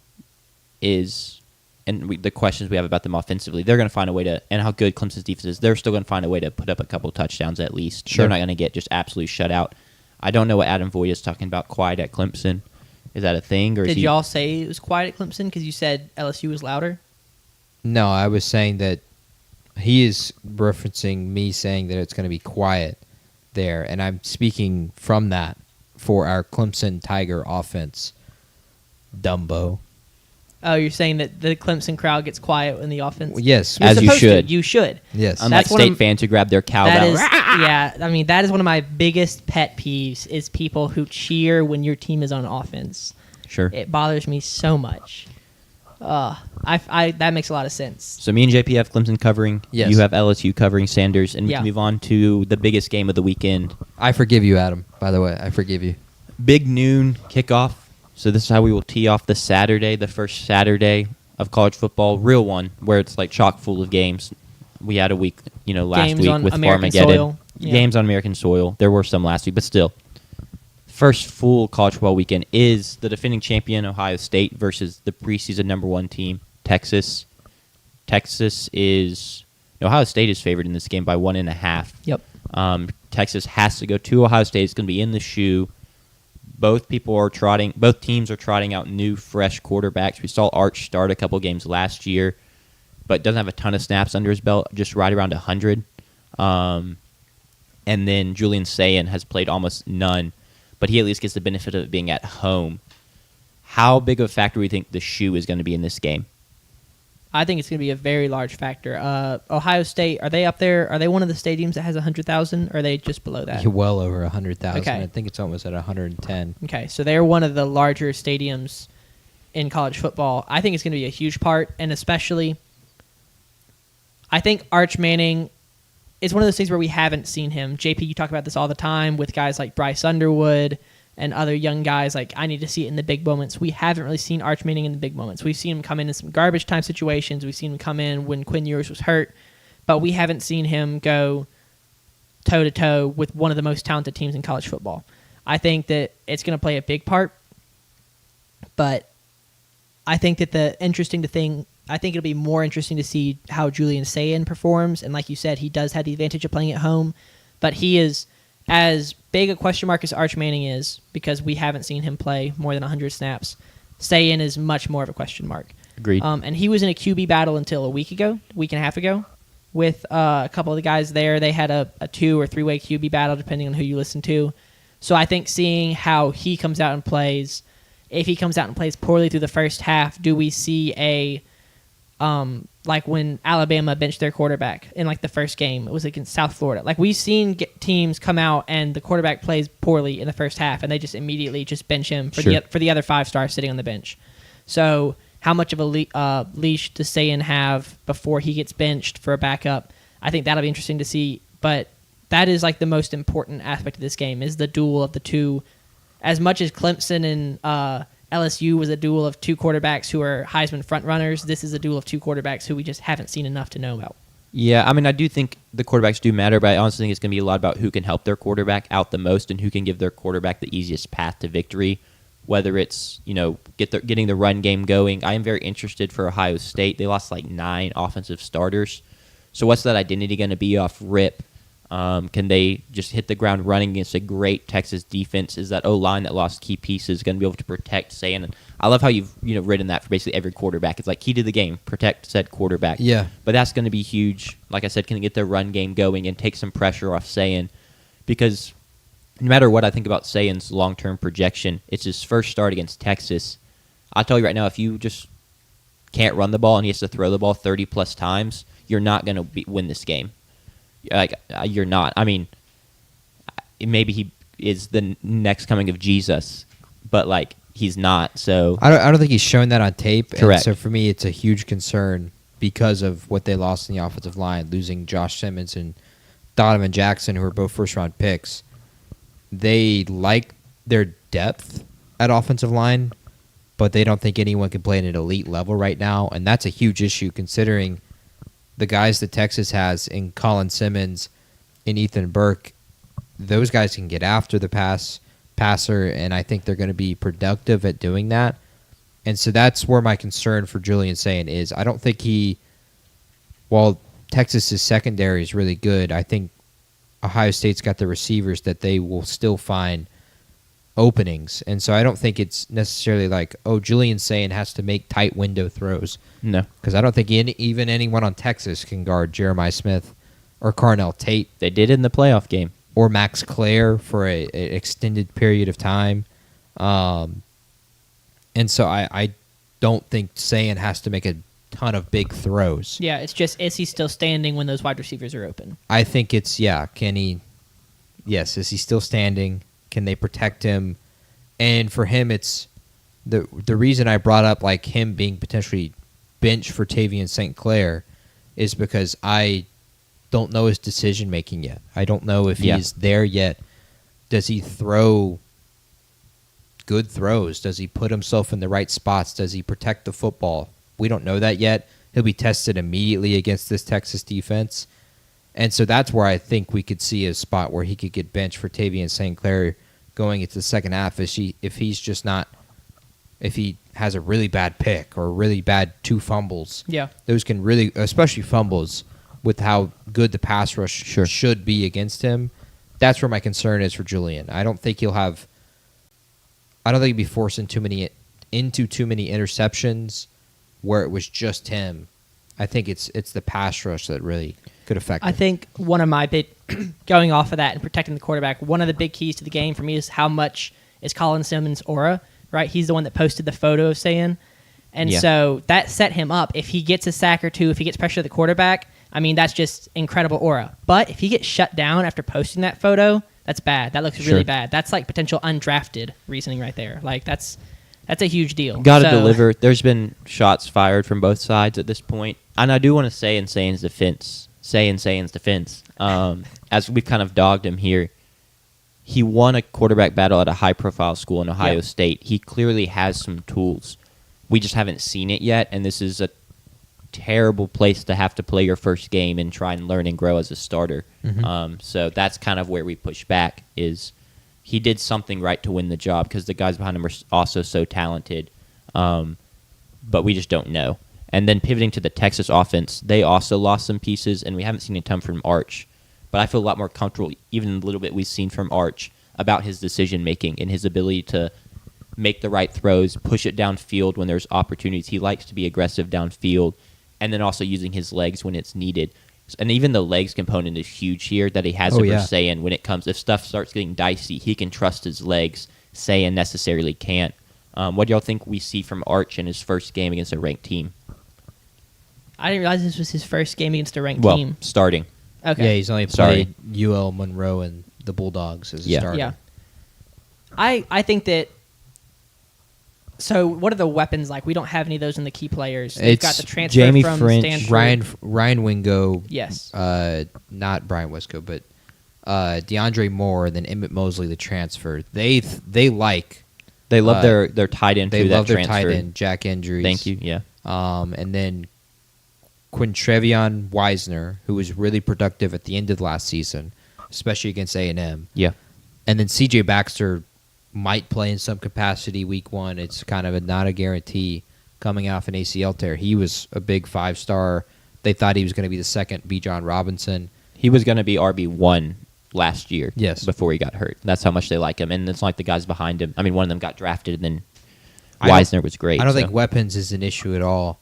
is, and the questions we have about them offensively, they're going to find a way to, and how good Clemson's defense is, they're still going to find a way to put up a couple touchdowns at least. Sure. They're not going to get just absolute shutout. I don't know what Adam Voigt is talking about quiet at Clemson. Is that a thing? Or did y'all say it was quiet at Clemson because you said LSU was louder? No, I was saying that he is referencing me saying that it's going to be quiet there, and I'm speaking from that for our Clemson Tiger offense. Dumbo. Oh, you're saying that the Clemson crowd gets quiet in the offense? Well, yes. You're as you should. You should. Yes. Unlike state fans who grab their cowbell. Yeah, I mean, that is one of my biggest pet peeves is people who cheer when your team is on offense. Sure. It bothers me so much. That makes a lot of sense. So me and JP have Clemson covering. Yes. You have LSU covering Sanders, and we can move on to the biggest game of the weekend. I forgive you, Adam, by the way. I forgive you. Big noon kickoff. So this is how we will tee off the Saturday, the first Saturday of college football, real one, where it's like chock full of games. We had a week, last games week on with American Farmageddon. soil. Yeah. Games on American soil. There were some last week, but still. First full college football weekend is the defending champion, Ohio State, versus the preseason number 1 team, Texas. Ohio State is favored in this game by 1.5. Yep. Texas has to go to Ohio State. It's going to be in the shoe. Both teams are trotting out new, fresh quarterbacks. We saw Arch start a couple games last year, but doesn't have a ton of snaps under his belt, just right around 100. And then Julian Sayin has played almost none, but he at least gets the benefit of it being at home. How big of a factor do we think the shoe is going to be in this game? I think it's going to be a very large factor. Ohio State, are they up there? Are they one of the stadiums that has 100,000, or are they just below that? You're well over 100,000. Okay. I think it's almost at 110. Okay, so they're one of the larger stadiums in college football. I think it's going to be a huge part, and especially, I think Arch Manning it's one of those things where we haven't seen him. JP, you talk about this all the time with guys like Bryce Underwood and other young guys. Like, I need to see it in the big moments. We haven't really seen Arch Manning in the big moments. We've seen him come in some garbage time situations. We've seen him come in when Quinn Ewers was hurt. But we haven't seen him go toe-to-toe with one of the most talented teams in college football. I think that it's going to play a big part. But I think that I think it'll be more interesting to see how Julian Sayin performs. And like you said, he does have the advantage of playing at home. But he is as big a question mark as Arch Manning is, because we haven't seen him play more than 100 snaps. Sayin is much more of a question mark. Agreed. And he was in a QB battle until a week and a half ago, with a couple of the guys there. They had a 2 or 3-way QB battle, depending on who you listen to. So I think seeing how he comes out and plays, if he comes out and plays poorly through the first half, do we see a like when Alabama benched their quarterback in like the first game, it was against South Florida. Like, we've seen teams come out and the quarterback plays poorly in the first half, and they just immediately just bench him for the other 5-star sitting on the bench. So how much of a leash does Sayin have before he gets benched for a backup? I think that'll be interesting to see. But that is like the most important aspect of this game, is the duel of the two. As much as Clemson and LSU was a duel of two quarterbacks who are Heisman frontrunners, this is a duel of two quarterbacks who we just haven't seen enough to know about. Yeah, I mean, I do think the quarterbacks do matter, but I honestly think it's going to be a lot about who can help their quarterback out the most and who can give their quarterback the easiest path to victory, whether it's, getting the run game going. I am very interested for Ohio State. They lost like 9 offensive starters. So what's that identity going to be off rip? Can they just hit the ground running against a great Texas defense? Is that O-line that lost key pieces going to be able to protect Sayin? And I love how you've written that for basically every quarterback. It's like key to the game, protect said quarterback. Yeah. But that's going to be huge. Like I said, can they get their run game going and take some pressure off Sayin? Because no matter what I think about Sayin's long-term projection, it's his first start against Texas. I'll tell you right now, if you just can't run the ball and he has to throw the ball 30-plus times, you're not going to win this game. You're not. I mean, maybe he is the next coming of Jesus, but he's not. So I don't think he's shown that on tape. Correct. And so for me, it's a huge concern because of what they lost in the offensive line, losing Josh Simmons and Donovan Jackson, who are both first-round picks. They like their depth at offensive line, but they don't think anyone can play at an elite level right now, and that's a huge issue considering the guys that Texas has in Colin Simmons and Ethan Burke. Those guys can get after the passer, and I think they're going to be productive at doing that. And so that's where my concern for Julian Sayin is. I don't think while Texas's secondary is really good, I think Ohio State's got the receivers that they will still find openings. And so I don't think it's necessarily Julian Sayin has to make tight window throws. No. Because I don't think even anyone on Texas can guard Jeremiah Smith or Carnell Tate. They did it in the playoff game. Or Max Clare for an extended period of time. And so I don't think Sayin has to make a ton of big throws. Yeah, it's just, is he still standing when those wide receivers are open? I think it's, is he still standing? Can they protect him? And for him, it's the reason I brought up him being potentially benched for Tavion St. Clair is because I don't know his decision making yet. I don't know if he's there yet. Does he throw good throws? Does he put himself in the right spots? Does he protect the football? We don't know that yet. He'll be tested immediately against this Texas defense. And so that's where I think we could see a spot where he could get benched for Tavion St. Clair going into the second half if he has a really bad pick or really bad 2 fumbles. Yeah. Those can really, especially fumbles, with how good the pass rush should be against him. That's where my concern is for Julian. I don't think he'll be forced into too many interceptions where it was just him. I think it's the pass rush that really could affect him. I think one of my big, going off of that and protecting the quarterback, one of the big keys to the game for me is how much is Colin Simmons' aura, right? He's the one that posted the photo of Sayin. And so that set him up. If he gets a sack or 2, if he gets pressure to the quarterback, I mean, that's just incredible aura. But if he gets shut down after posting that photo, that's bad. That looks really bad. That's potential undrafted reasoning right there. That's a huge deal. Got to deliver. There's been shots fired from both sides at this point. And I do want to say in Sayin's defense, Sayan's defense. As we've kind of dogged him here, he won a quarterback battle at a high-profile school in Ohio State. He clearly has some tools. We just haven't seen it yet, and this is a terrible place to have to play your first game and try and learn and grow as a starter. So that's kind of where we push back, is he did something right to win the job because the guys behind him are also so talented, but we just don't know. And then pivoting to the Texas offense, they also lost some pieces, and we haven't seen a ton from Arch. But I feel a lot more comfortable, even a little bit we've seen from Arch, about his decision-making and his ability to make the right throws, push it downfield when there's opportunities. He likes to be aggressive downfield, and then also using his legs when it's needed. And even the legs component is huge here, that he has over Sayan when it comes. If stuff starts getting dicey, he can trust his legs. Sayan necessarily can't. What do y'all think we see from Arch in his first game against a ranked team? I didn't realize this was his first game against a ranked Well, team. starting. Okay. Yeah, he's only played UL Monroe and the Bulldogs as a starter. Yeah. I think that. So, what are the weapons like? We don't have any of those in the key players. They've got the transfer Jamie from French, Stanford. Ryan Wingo. Yes. Not Brian Wisco, but DeAndre Moore, and then Emmett Mosley, the transfer. They like. They love their tight end. They through love that their transfer. tight end, Jack Andrews. Thank you. Yeah. And then Quintrevion Wisner, who was really productive at the end of last season, especially against A&M. Yeah. And then C.J. Baxter might play in some capacity week one. It's kind of not a guarantee coming off an ACL tear. He was a big 5-star. They thought he was going to be the second Bijan Robinson. He was going to be RB1 last year. Yes. Before he got hurt. That's how much they like him. And it's not like the guys behind him. I mean, one of them got drafted, and then Wisner was great. I don't think weapons is an issue at all.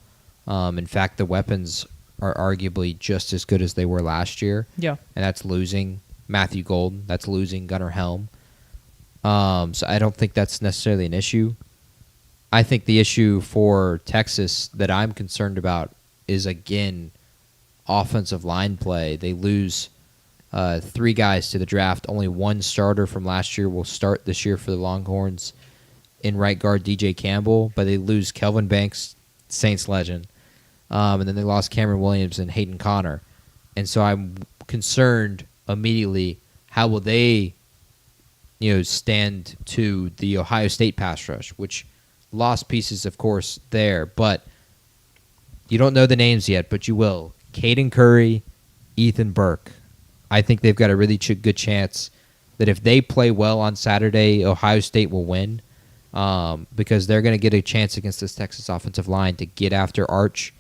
In fact, the weapons are arguably just as good as they were last year. Yeah. And that's losing Matthew Golden. That's losing Gunnar Helm. So I don't think that's necessarily an issue. I think the issue for Texas that I'm concerned about is, again, offensive line play. They lose 3 guys to the draft. Only one starter from last year will start this year for the Longhorns in right guard DJ Campbell, but they lose Kelvin Banks, Saints legend. And then they lost Cameron Williams and Hayden Connor. And so I'm concerned immediately, how will they stand to the Ohio State pass rush, which lost pieces, of course, there. But you don't know the names yet, but you will. Caden Curry, Ethan Burke. I think they've got a really good chance that if they play well on Saturday, Ohio State will win, because they're going to get a chance against this Texas offensive line to get after Arch.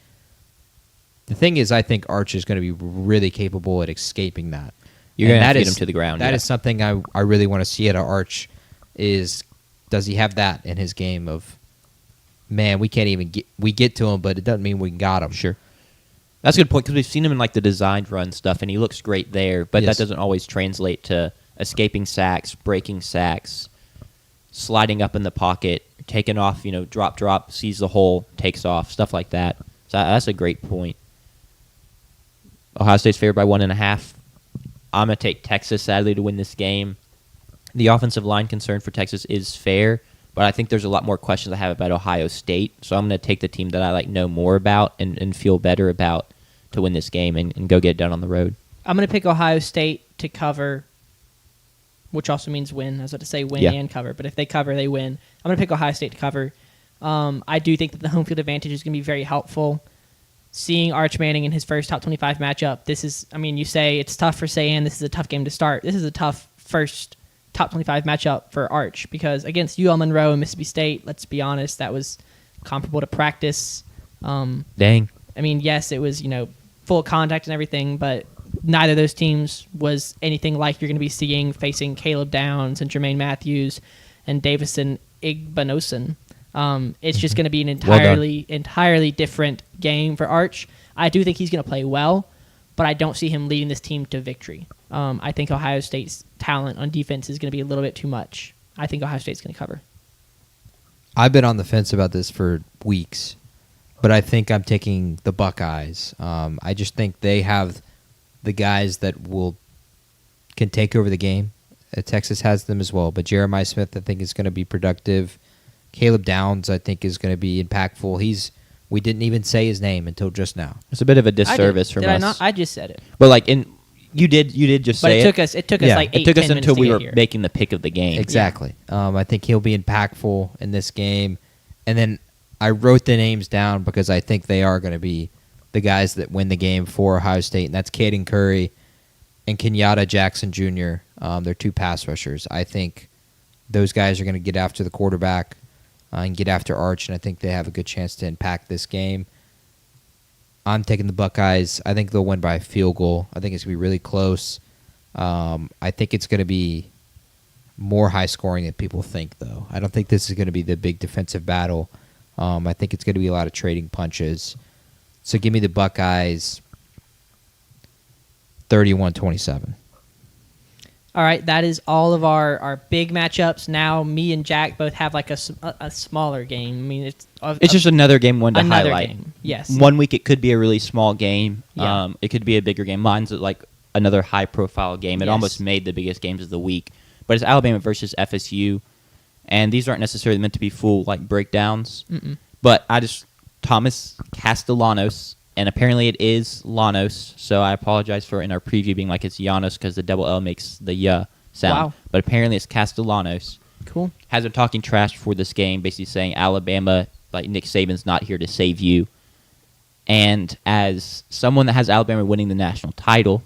The thing is, I think Arch is going to be really capable at escaping that. You're going to have to get him to the ground. That is something I really want to see at Arch. Does he have that in his game of, man, we can't even get to him, but it doesn't mean we got him. Sure. That's a good point, because we've seen him in like the designed run stuff, and he looks great there, but that doesn't always translate to escaping sacks, breaking sacks, sliding up in the pocket, taking off, drop, sees the hole, takes off, stuff like that. So that's a great point. Ohio State's favored by 1.5. I'm going to take Texas, sadly, to win this game. The offensive line concern for Texas is fair, but I think there's a lot more questions I have about Ohio State, so I'm going to take the team that I know more about and feel better about to win this game and go get it done on the road. I'm going to pick Ohio State to cover, which also means win. I was about to say win and cover, but if they cover, they win. I'm going to pick Ohio State to cover. I do think that the home field advantage is going to be very helpful. Seeing Arch Manning in his first top 25 matchup, you say it's tough for Sayan. This is a tough game to start. This is a tough first top 25 matchup for Arch, because against UL Monroe and Mississippi State, let's be honest, that was comparable to practice. Dang. Yes, it was, full contact and everything, but neither of those teams was anything like you're going to be seeing facing Caleb Downs and Jermaine Matthews and Davison Igbinosun. It's just going to be an entirely different game for Arch. I do think he's going to play well, but I don't see him leading this team to victory. I think Ohio State's talent on defense is going to be a little bit too much. I think Ohio State's going to cover. I've been on the fence about this for weeks, but I think I'm taking the Buckeyes. I just think they have the guys that can take over the game. Texas has them as well, but Jeremiah Smith, I think, is going to be productive. Caleb Downs, I think, is going to be impactful. He's We didn't even say his name until just now. It's a bit of a disservice from did us. I not? I just said it. But like you did just But say it took us Yeah. like 8, It took us 10 until minutes we to were get here. making the pick of the game. Exactly. I think he'll be impactful in this game. And then I wrote the names down because I think they are going to be the guys that win the game for Ohio State, and that's Caden Curry and Kenyatta Jackson Jr. They're 2 pass rushers. I think those guys are going to get after the quarterback and get after Arch, and I think they have a good chance to impact this game. I'm taking the Buckeyes. I think they'll win by a field goal. I think it's going to be really close. I think it's going to be more high scoring than people think, though. I don't think this is going to be the big defensive battle. I think it's going to be a lot of trading punches. So give me the Buckeyes 31-27. All right, that is all of our big matchups. Now, me and Jack both have like a smaller game. I mean, It's just another game one to another highlight. game. Yes. One week it could be a really small game. Yeah. It could be a bigger game. Mine's like another high-profile game. It Yes. almost made the biggest games of the week. But it's Alabama versus FSU, and these aren't necessarily meant to be full like breakdowns. Mm-mm. But Thomas Castellanos, and apparently it is Lanos, so I apologize for in our preview being like it's Janos because the double L makes the sound. Wow. But apparently it's Castellanos. Cool. Has been talking trash before this game, basically saying Alabama, like Nick Saban's not here to save you. And as someone that has Alabama winning the national title,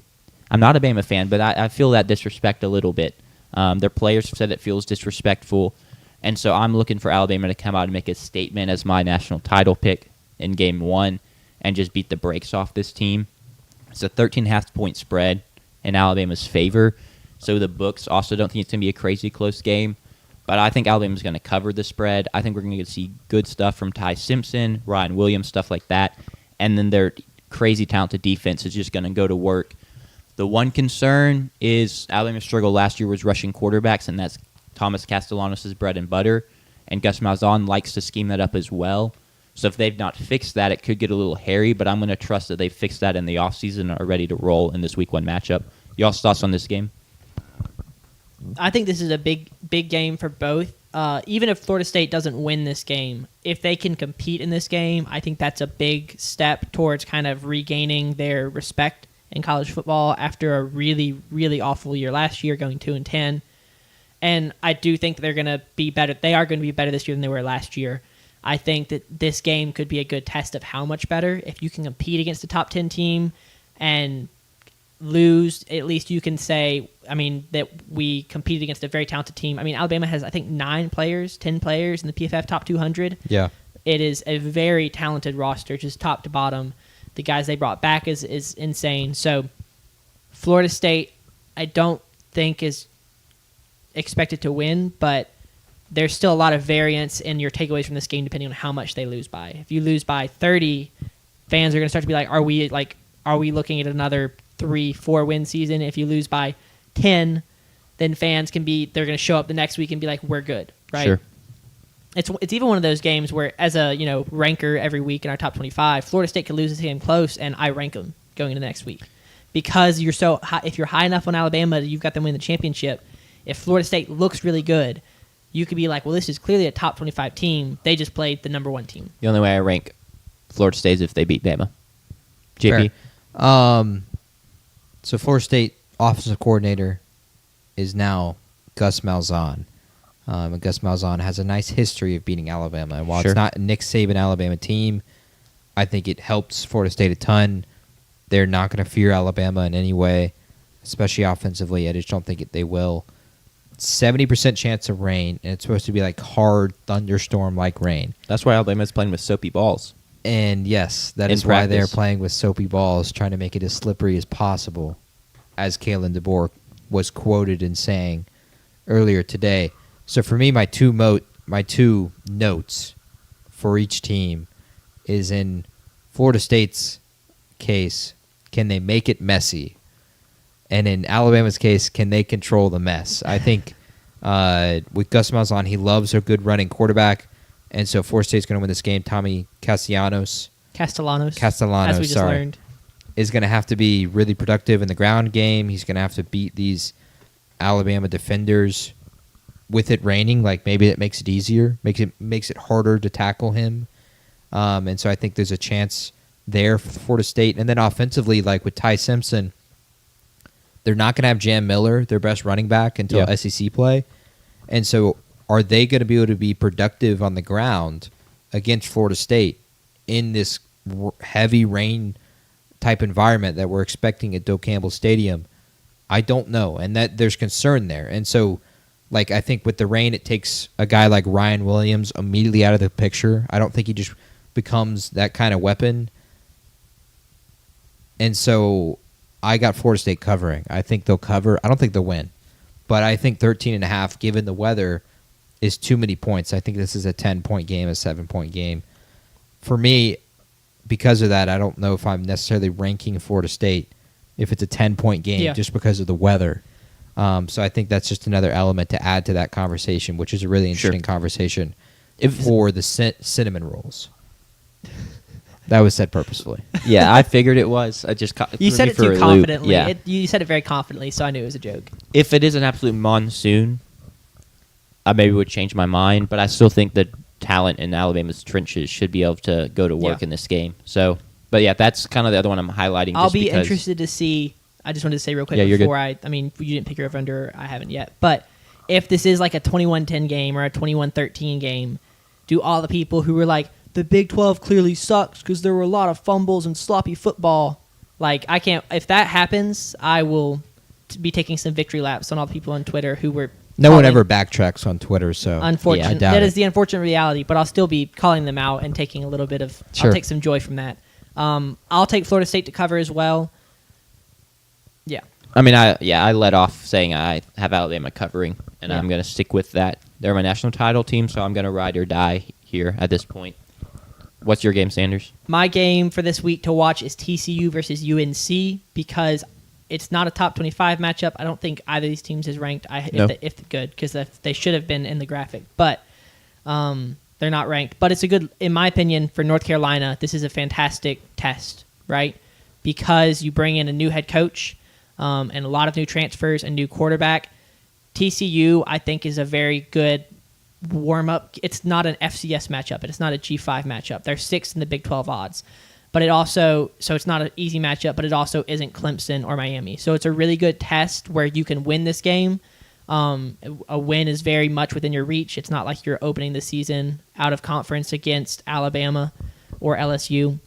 I'm not a Bama fan, but I feel that disrespect a little bit. Their players have said it feels disrespectful. And so I'm looking for Alabama to come out and make a statement as my national title pick in game 1 and just beat the brakes off this team. It's a 13.5-point spread in Alabama's favor. So the books also don't think it's going to be a crazy close game. But I think Alabama's going to cover the spread. I think we're going to see good stuff from Ty Simpson, Ryan Williams, stuff like that. And then their crazy talented defense is just going to go to work. The one concern is Alabama's struggle last year was rushing quarterbacks, and that's Thomas Castellanos' bread and butter. And Gus Malzahn likes to scheme that up as well. So if they've not fixed that, it could get a little hairy, but I'm going to trust that they've fixed that in the offseason and are ready to roll in this week 1 matchup. Y'all's thoughts on this game? I think this is a big game for both. Even if Florida State doesn't win this game, if they can compete in this game, I think that's a big step towards kind of regaining their respect in college football after a really, really awful year last year, going 2-10. And I do think they're going to be better. They are going to be better this year than they were last year. I think that this game could be a good test of how much better. If you can compete against a top 10 team and lose, at least you can say, I mean, that we competed against a very talented team. I mean, Alabama has, I think, 10 players in the PFF top 200. Yeah. It is a very talented roster, just top to bottom. The guys they brought back is insane. So Florida State, I don't think is expected to win, but there's still a lot of variance in your takeaways from this game depending on how much they lose by. If you lose by 30, fans are going to start to be like, are we looking at another 3-4 win season? If you lose by 10, then fans they're going to show up the next week and be like, we're good, right? Sure. It's even one of those games where, as a ranker every week in our top 25, Florida State could lose this game close, and I rank them going into the next week because you're so high, if you're high enough on Alabama, you've got them win the championship. If Florida State looks really good, you could be like, well, this is clearly a top 25 team. They just played the number 1 team. The only way I rank Florida State is if they beat Bama. JP? So Florida State offensive coordinator is now Gus Malzahn. And Gus Malzahn has a nice history of beating Alabama. And while Sure. it's not a Nick Saban Alabama team, I think it helps Florida State a ton. They're not going to fear Alabama in any way, especially offensively. I just don't think they will. 70% chance of rain, and it's supposed to be like hard thunderstorm-like rain. That's why Alabama's playing with soapy balls. And yes, that In is why they're practice. playing with soapy balls, trying to make it as slippery as possible, as Kalen DeBoer was quoted in saying earlier today. So for me, my two notes for each team is in Florida State's case, can they make it messy? And in Alabama's case, can they control the mess? I think with Gus Malzahn, he loves a good running quarterback. And so Florida State's going to win this game. Tommy Castellanos, Castellanos, as we just learned. is going to have to be really productive in the ground game. He's going to have to beat these Alabama defenders with it raining. Like maybe it makes it easier, makes it harder to tackle him. And so I think there's a chance there for Florida State. And then offensively, like with Ty Simpson, they're not going to have Jam Miller, their best running back, until SEC play. And so are they going to be able to be productive on the ground against Florida State in this heavy rain type environment that we're expecting at Doak Campbell Stadium? I don't know. And that there's concern there. And so, like, I think with the rain, it takes a guy like Ryan Williams immediately out of the picture. I don't think he just becomes that kind of weapon. And so I got Florida State covering. I think they'll cover. I don't think they'll win. But I think 13.5, given the weather, is too many points. I think this is a 10-point game, a 7-point game. For me, because of that, I don't know if I'm necessarily ranking Florida State if it's a 10-point game just because of the weather. So I think that's just another element to add to that conversation, which is a really interesting conversation for the cinnamon rolls. That was said purposefully. Yeah, I figured it was. I just you said it too confidently. Yeah. You said it very confidently, so I knew it was a joke. If it is an absolute monsoon, I maybe would change my mind, but I still think the talent in Alabama's trenches should be able to go to work in this game. So, but yeah, that's kind of the other one I'm highlighting. I'll be interested to see. I just wanted to say real quick before I mean, you didn't pick your over-under. I haven't yet. But if this is like a 21-10 game or a 21-13 game, do all the people who were like, the Big 12 clearly sucks because there were a lot of fumbles and sloppy football, like, I can't. If that happens, I will be taking some victory laps on all the people on Twitter who were. No one ever backtracks on Twitter, so unfortunately, I doubt that is the unfortunate reality. But I'll still be calling them out and taking a little bit of. I'll take some joy from that. I'll take Florida State to cover as well. Yeah. I mean, I led off saying I have Alabama covering, and I'm going to stick with that. They're my national title team, so I'm going to ride or die here at this point. What's your game, Sanders? My game for this week to watch is TCU versus UNC because it's not a top 25 matchup. I don't think either of these teams is ranked. If good, because they should have been in the graphic, but they're not ranked. But it's a good, in my opinion, for North Carolina. This is a fantastic test, right? Because you bring in a new head coach and a lot of new transfers and new quarterback. TCU, I think, is a very good warm-up. It's not an FCS matchup. It's not a G5 matchup. They're 6th in the Big 12 odds. But it also, so it's not an easy matchup, but it also isn't Clemson or Miami. So it's a really good test where you can win this game. A win is very much within your reach. It's not like you're opening the season out of conference against Alabama or LSU.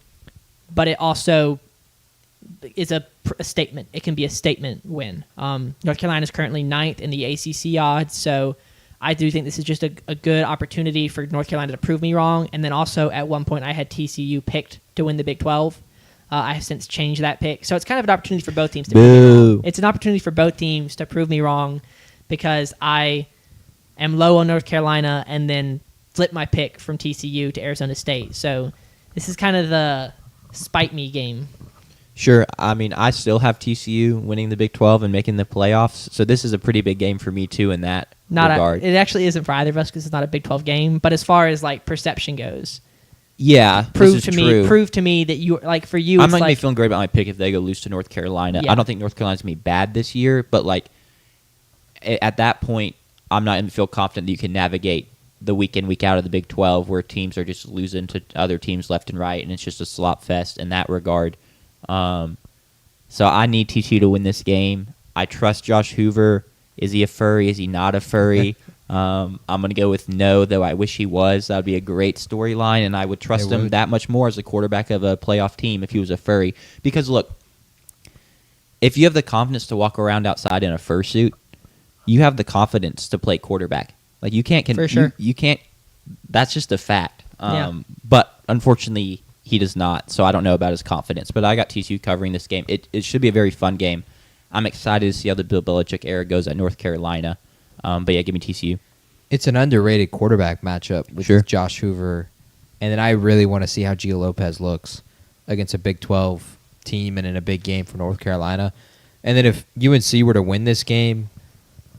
But it also is a statement. It can be a statement win. North Carolina is currently 9th in the ACC odds, so I do think this is just a good opportunity for North Carolina to prove me wrong. And then also at one point I had TCU picked to win the Big 12. I have since changed that pick. So it's kind of an opportunity for both teams to prove me wrong. It's an opportunity for both teams to prove me wrong because I am low on North Carolina and then flip my pick from TCU to Arizona State. So this is kind of the spite me game. Sure. I mean, I still have TCU winning the Big 12 and making the playoffs. So this is a pretty big game for me, too, in that regard. It actually isn't for either of us because it's not a Big 12 game. But as far as, like, perception goes, prove to me that you, like, for you, I'm not going to be feeling great about my pick if they go lose to North Carolina. Yeah. I don't think North Carolina's going to be bad this year. But, like, at that point, I'm not going to feel confident that you can navigate the week in, week out of the Big 12 where teams are just losing to other teams left and right. And it's just a slop fest in that regard. So I need TCU to win this game. I trust Josh Hoover. Is he a furry? Is he not a furry? I'm going to go with no, though I wish he was. That would be a great storyline, and I would trust him that much more as a quarterback of a playoff team if he was a furry. Because, look, if you have the confidence to walk around outside in a fursuit, you have the confidence to play quarterback. Like, you can't... For sure. You can't... That's just a fact. But, unfortunately, he does not, so I don't know about his confidence. But I got TCU covering this game. It should be a very fun game. I'm excited to see how the Bill Belichick era goes at North Carolina. But yeah, give me TCU. It's an underrated quarterback matchup with Josh Hoover. And then I really want to see how Gio Lopez looks against a Big 12 team and in a big game for North Carolina. And then if UNC were to win this game,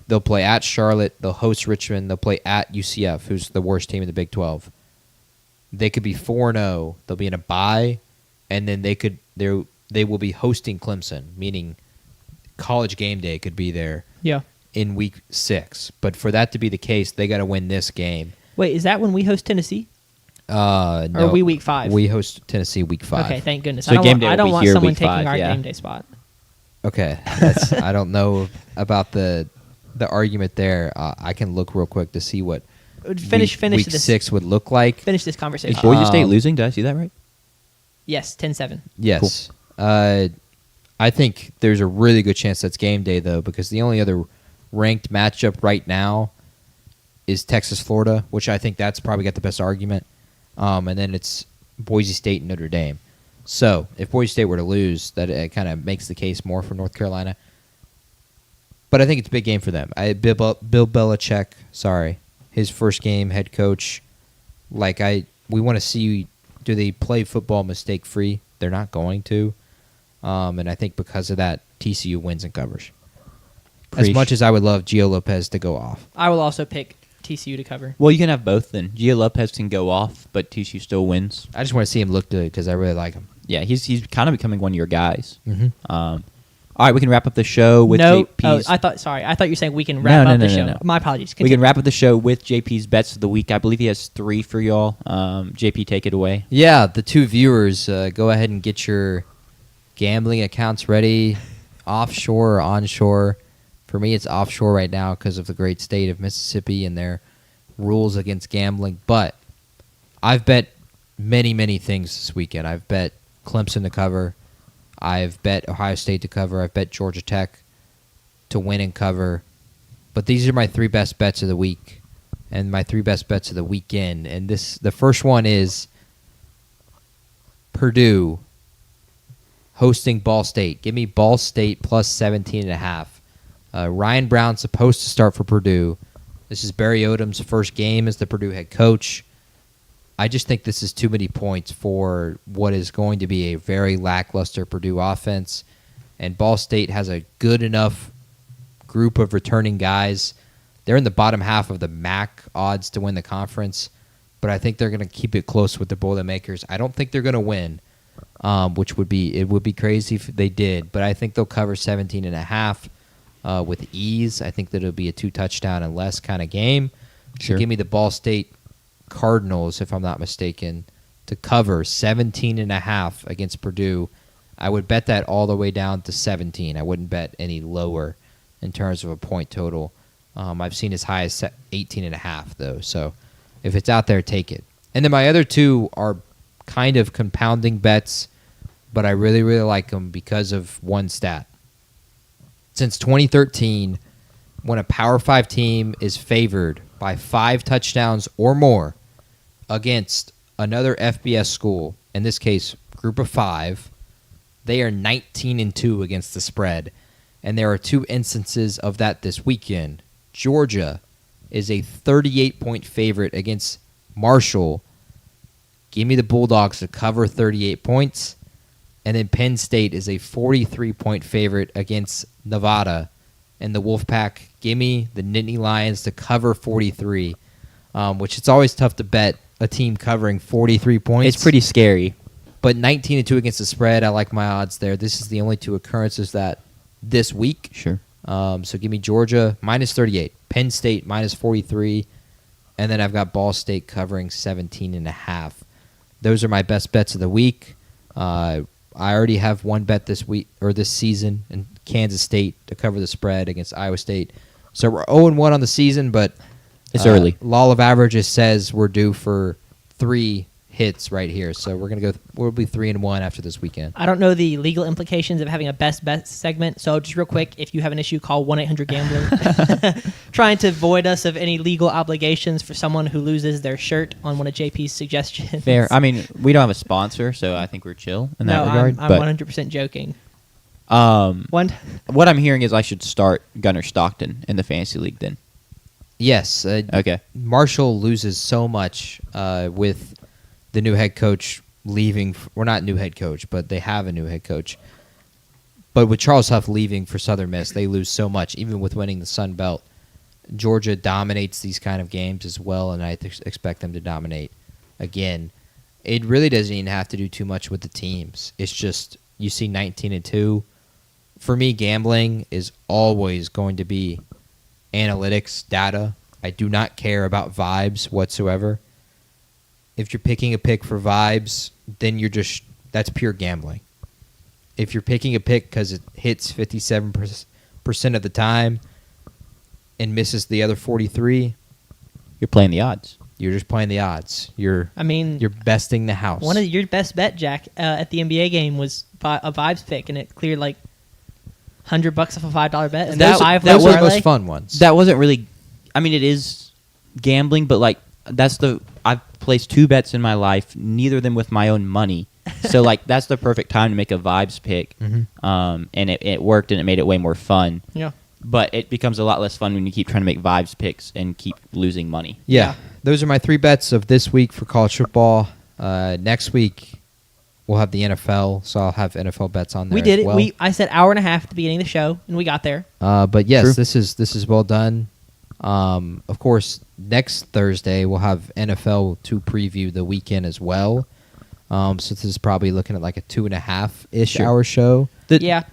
they'll play at Charlotte, they'll host Richmond, they'll play at UCF, who's the worst team in the Big 12. They could be 4-0. They'll be in a bye, and then they will be hosting Clemson, meaning College Game Day could be there in week 6. But for that to be the case, they got to win this game. Wait, is that when we host Tennessee? No. Or are we week 5? We host Tennessee week 5. Okay, thank goodness. So game day I don't will be want here someone week taking 5, our yeah. game day spot. Okay, I don't know about the argument there. I can look real quick to see what Finish week this 6 would look like. Finish this Is conversation. Boise State losing? Did I see that right? Yes, 10-7. Yes. I think there's a really good chance that's game day, though, because the only other ranked matchup right now is Texas-Florida, which I think that's probably got the best argument. And then it's Boise State and Notre Dame. So if Boise State were to lose, that kind of makes the case more for North Carolina. But I think it's a big game for them. Bill Belichick, his first game, head coach. We want to see, do they play football mistake-free? They're not going to. And I think because of that, TCU wins and covers. As much as I would love Gio Lopez to go off. I will also pick TCU to cover. Well, you can have both then. Gio Lopez can go off, but TCU still wins. I just want to see him look good because I really like him. Yeah, he's kind of becoming one of your guys. Mm-hmm. All right, we can wrap up the show with JP's. I thought you were saying we can wrap up the show. No. My apologies. We can wrap up the show with JP's bets of the week. I believe he has 3 for y'all. JP, take it away. Yeah, the 2 viewers, go ahead and get your gambling accounts ready, offshore or onshore. For me, it's offshore right now because of the great state of Mississippi and their rules against gambling. But I've bet many, many things this weekend. I've bet Clemson to cover. I've bet Ohio State to cover. I've bet Georgia Tech to win and cover. But these are my 3 best bets of the week and my 3 best bets of the weekend. And the first one is Purdue hosting Ball State. Give me Ball State plus 17.5. Ryan Brown's supposed to start for Purdue. This is Barry Odom's first game as the Purdue head coach. I just think this is too many points for what is going to be a very lackluster Purdue offense. And Ball State has a good enough group of returning guys. They're in the bottom half of the MAC odds to win the conference, but I think they're going to keep it close with the Boilermakers. I don't think they're going to win, which would be crazy if they did, but I think they'll cover 17.5 with ease. I think that it'll be a 2-touchdown and less kind of game. Sure. So give me the Ball State Cardinals, if I'm not mistaken, to cover 17.5 against Purdue. I would bet that all the way down to 17. I wouldn't bet any lower in terms of a point total. I've seen as high as 18.5 though. So if it's out there, take it. And then my other 2 are kind of compounding bets, but I really, really like them because of one stat. Since 2013, when a Power 5 team is favored by 5 touchdowns or more against another FBS school, in this case, group of 5, they are 19-2 against the spread. And there are 2 instances of that this weekend. Georgia is a 38-point favorite against Marshall. Give me the Bulldogs to cover 38 points. And then Penn State is a 43-point favorite against Nevada. And the Wolfpack, give me the Nittany Lions to cover 43, which it's always tough to bet a team covering 43 points. It's pretty scary. But 19-2 against the spread, I like my odds there. This is the only 2 occurrences that this week. Sure. So give me Georgia minus 38, Penn State minus 43, and then I've got Ball State covering 17.5. Those are my best bets of the week. I already have one bet this week or this season in Kansas State to cover the spread against Iowa State. So we're 0-1 on the season, but it's early. Law of Averages says we're due for 3 hits right here. So we'll be 3-1 after this weekend. I don't know the legal implications of having a best bet segment, so just real quick, if you have an issue, call 1-800-GAMBLER. Trying to void us of any legal obligations for someone who loses their shirt on one of JP's suggestions. Fair. I mean, we don't have a sponsor, so I think we're chill in that regard. I'm 100% joking. What I'm hearing is I should start Gunnar Stockton in the fantasy league then. Yes. Okay. Marshall loses so much with the new head coach leaving. We're not new head coach, but they have a new head coach. But with Charles Huff leaving for Southern Miss, they lose so much, even with winning the Sun Belt. Georgia dominates these kind of games as well, and I expect them to dominate again. It really doesn't even have to do too much with the teams. It's just you see 19-2. For me, gambling is always going to be analytics, data. I do not care about vibes whatsoever. if you're picking a pick for vibes, then that's pure gambling. If you're picking a pick because it hits 57% of the time and misses the other 43, you're playing the odds. You're just playing the odds. You're besting the house. One of your best bet, Jack, at the NBA game was a vibes pick, and it cleared like $100 off a $5 bet. And those were the most fun ones. That wasn't really. I mean, it is gambling, but like I've placed 2 bets in my life, neither of them with my own money. So like that's the perfect time to make a vibes pick, and it worked, and it made it way more fun. Yeah. But it becomes a lot less fun when you keep trying to make vibes picks and keep losing money. Yeah. Those are my 3 bets of this week for college football. Next week, we'll have the NFL, so I'll have NFL bets on there. We did as well. it. I said hour and a half at the beginning of the show, and we got there. But yes, True. this is well done. Of course, next Thursday we'll have NFL to preview the weekend as well. So this is probably looking at like a 2.5-ish hour show.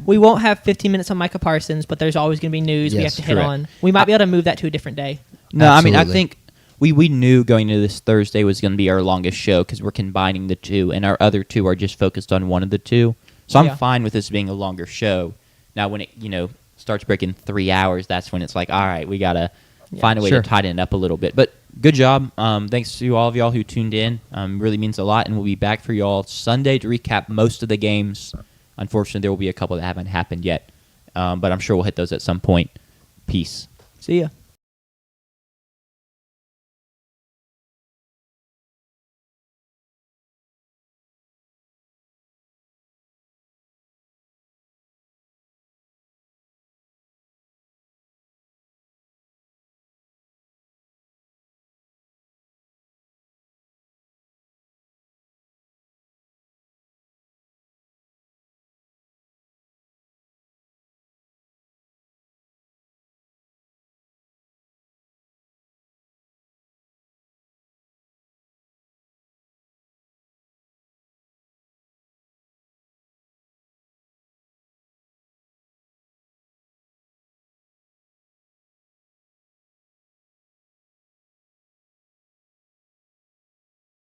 We won't have 15 minutes on Micah Parsons, but there's always going to be news we have to hit on. We might be able to move that to a different day. No, Absolutely. I mean, I think we knew going into this Thursday was going to be our longest show because we're combining the 2, and our other 2 are just focused on one of the 2. So I'm fine with this being a longer show. Now, when it starts breaking 3 hours, that's when it's like, all right, we got to find a way to tighten it up a little bit. But good job. Thanks to all of y'all who tuned in. Really means a lot, and we'll be back for y'all Sunday to recap most of the games. Unfortunately, there will be a couple that haven't happened yet, but I'm sure we'll hit those at some point. Peace. See ya.